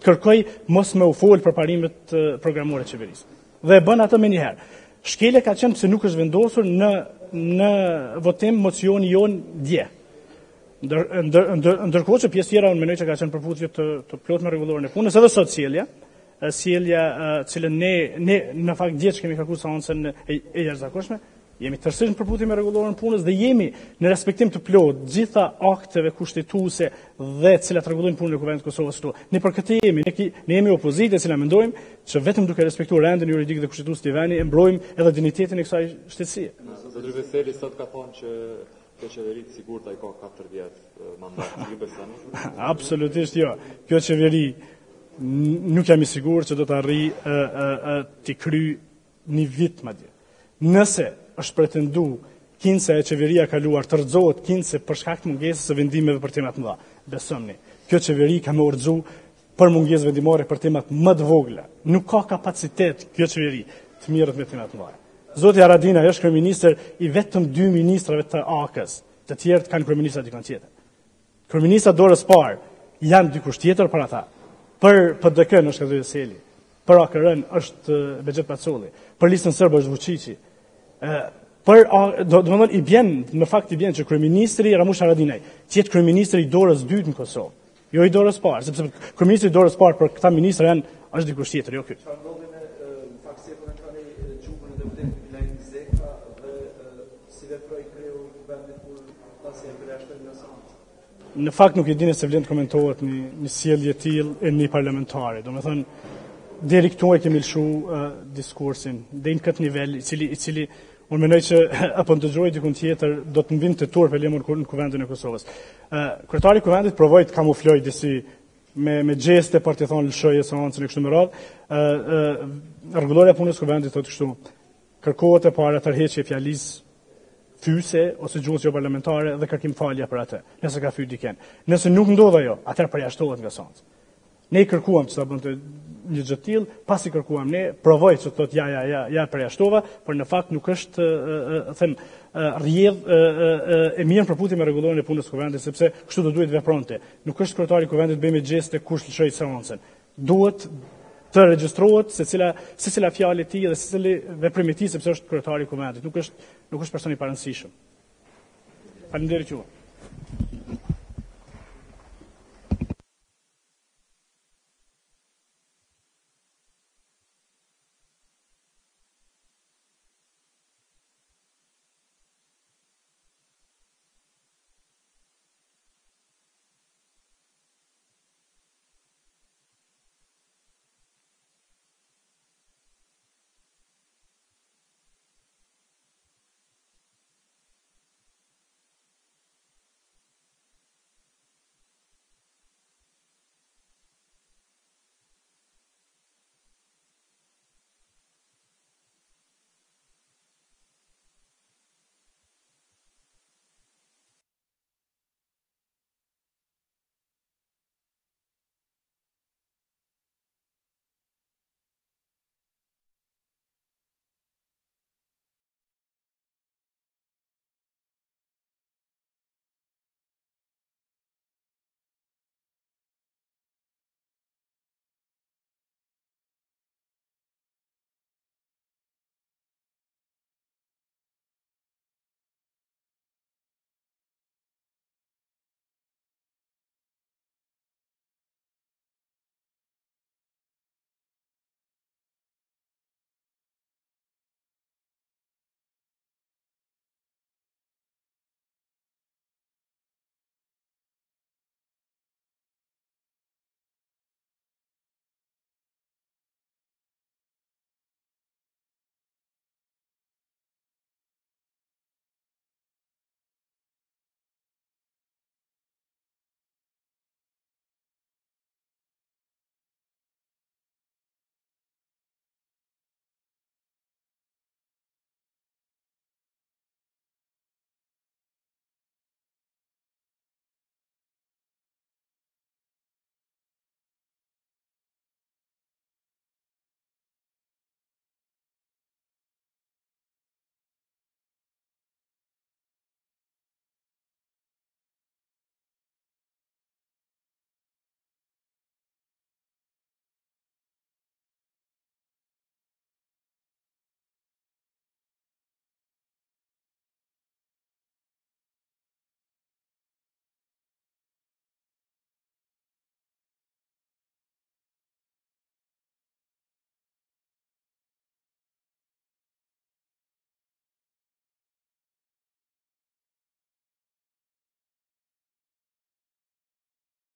M: kërkoj mos me u folë për parimet programore të qeverisë. Dhe e bën atë me njëherë. Shkelja ka qenë se nuk është vendosur në votim mocioni jonë dje. Ndërkohë që pjesë tjera unë menoj që ka qenë përputhje të plot me rregulloren e punës, edhe sot sjellja cilën ne në fakt dje që kemi kërkuar seancën e jashtëzakonshme, jemi tërësisht në përputhje me rregulloren e punës dhe jemi në respektim të plot gjitha akteve kushtetuese dhe të cilat rregullojnë punën e Kuvendit të Kosovës këtu. Ne për këtë jemi, ne jemi opozitë e cila mendojmë që vetëm duke respektuar rendin juridik dhe kushtetues të vendit e mbrojmë edhe dinjitetin e kësaj shtetësie.
K: Zotri Veseli sot ka thonë që kjo qeveri sigurt ai ka 4 vjet mandat. Ju besoni?
M: Absolutisht jo. Kjo qeveri nuk jam i sigurt që do të arrijë të kryej një vit madje. Nëse është pretendu kinse e qeveria kaluar të rrëzohet kinse për shkak të mungesës së vendimeve për tema të mëdha. Besomni, kjo qeveri ka me urxhu për mungesë vendimore për temat më të vogla. Nuk ka kapacitet kjo qeveri të mirret me tema të mëdha. Zoti Haradinaj është kryeministër i vetëm 2 ministrave të AK-s, të tjerët kanë kryeministra dikon tjetër. Kryeministra dorës parë janë dikush tjetër për ata. Për PDK-n është Zoti Veseli, për AKR-n është Bexhet Pacolli, për listën serbe është Vučići. I bjen, në fakt i bjen që kryeministri Ramush Haradinaj të jetë kryeministri i dorës dytë në Kosovë, jo i dorës parë, sepse kryeministri i dorës parë për këta ministra është dikush tjetër, jo ky.
N: Çfarë ndodhi me fakseton e tani çupën e deputetit Lajn Zeka dhe si veproi kreu i vendit kur pasi e përjashtoi në seancë?
M: Në fakt nuk e dini se vlen të komentohet një sjellje e tillë e një parlamentare. Domethënë deri këtu e kemi lshu diskursin deri në këtë nivel i cili unë mendoj që apo ndëgjoj dikun tjetër do të mbinte turp e lemur në Kuvendin e Kosovës. Kryetari i Kuvendit provoi të kamuflojë disi me gjeste për të thonë lëshoje seancën e kështu me radhë. Rregulloria e punës së Kuvendit thotë kështu: kërkohet e para tërheqje e fjalisë fyse ose gjuhës jo parlamentare dhe kërkim falje për atë, nëse ka fyt diken. Nëse nuk ndodh ajo, atëherë përjashtohet nga seanca. Ne i kërkuam që ta bënte një gjë të tillë, pasi kërkuam ne, provoi që thotë ja përjashtova, por në fakt nuk është rrjedh e mirë përputhje me rregulloren e punës së Kuvendit, sepse kështu do duhet vepronte. Nuk është kryetari i Kuvendit bëj me gjeste kush lëshoi seancën. Duhet të regjistrohet secila fjalë e tij dhe secili veprim i tij, sepse është kryetari i Kuvendit, nuk është person i parëndësishëm. Faleminderit juve.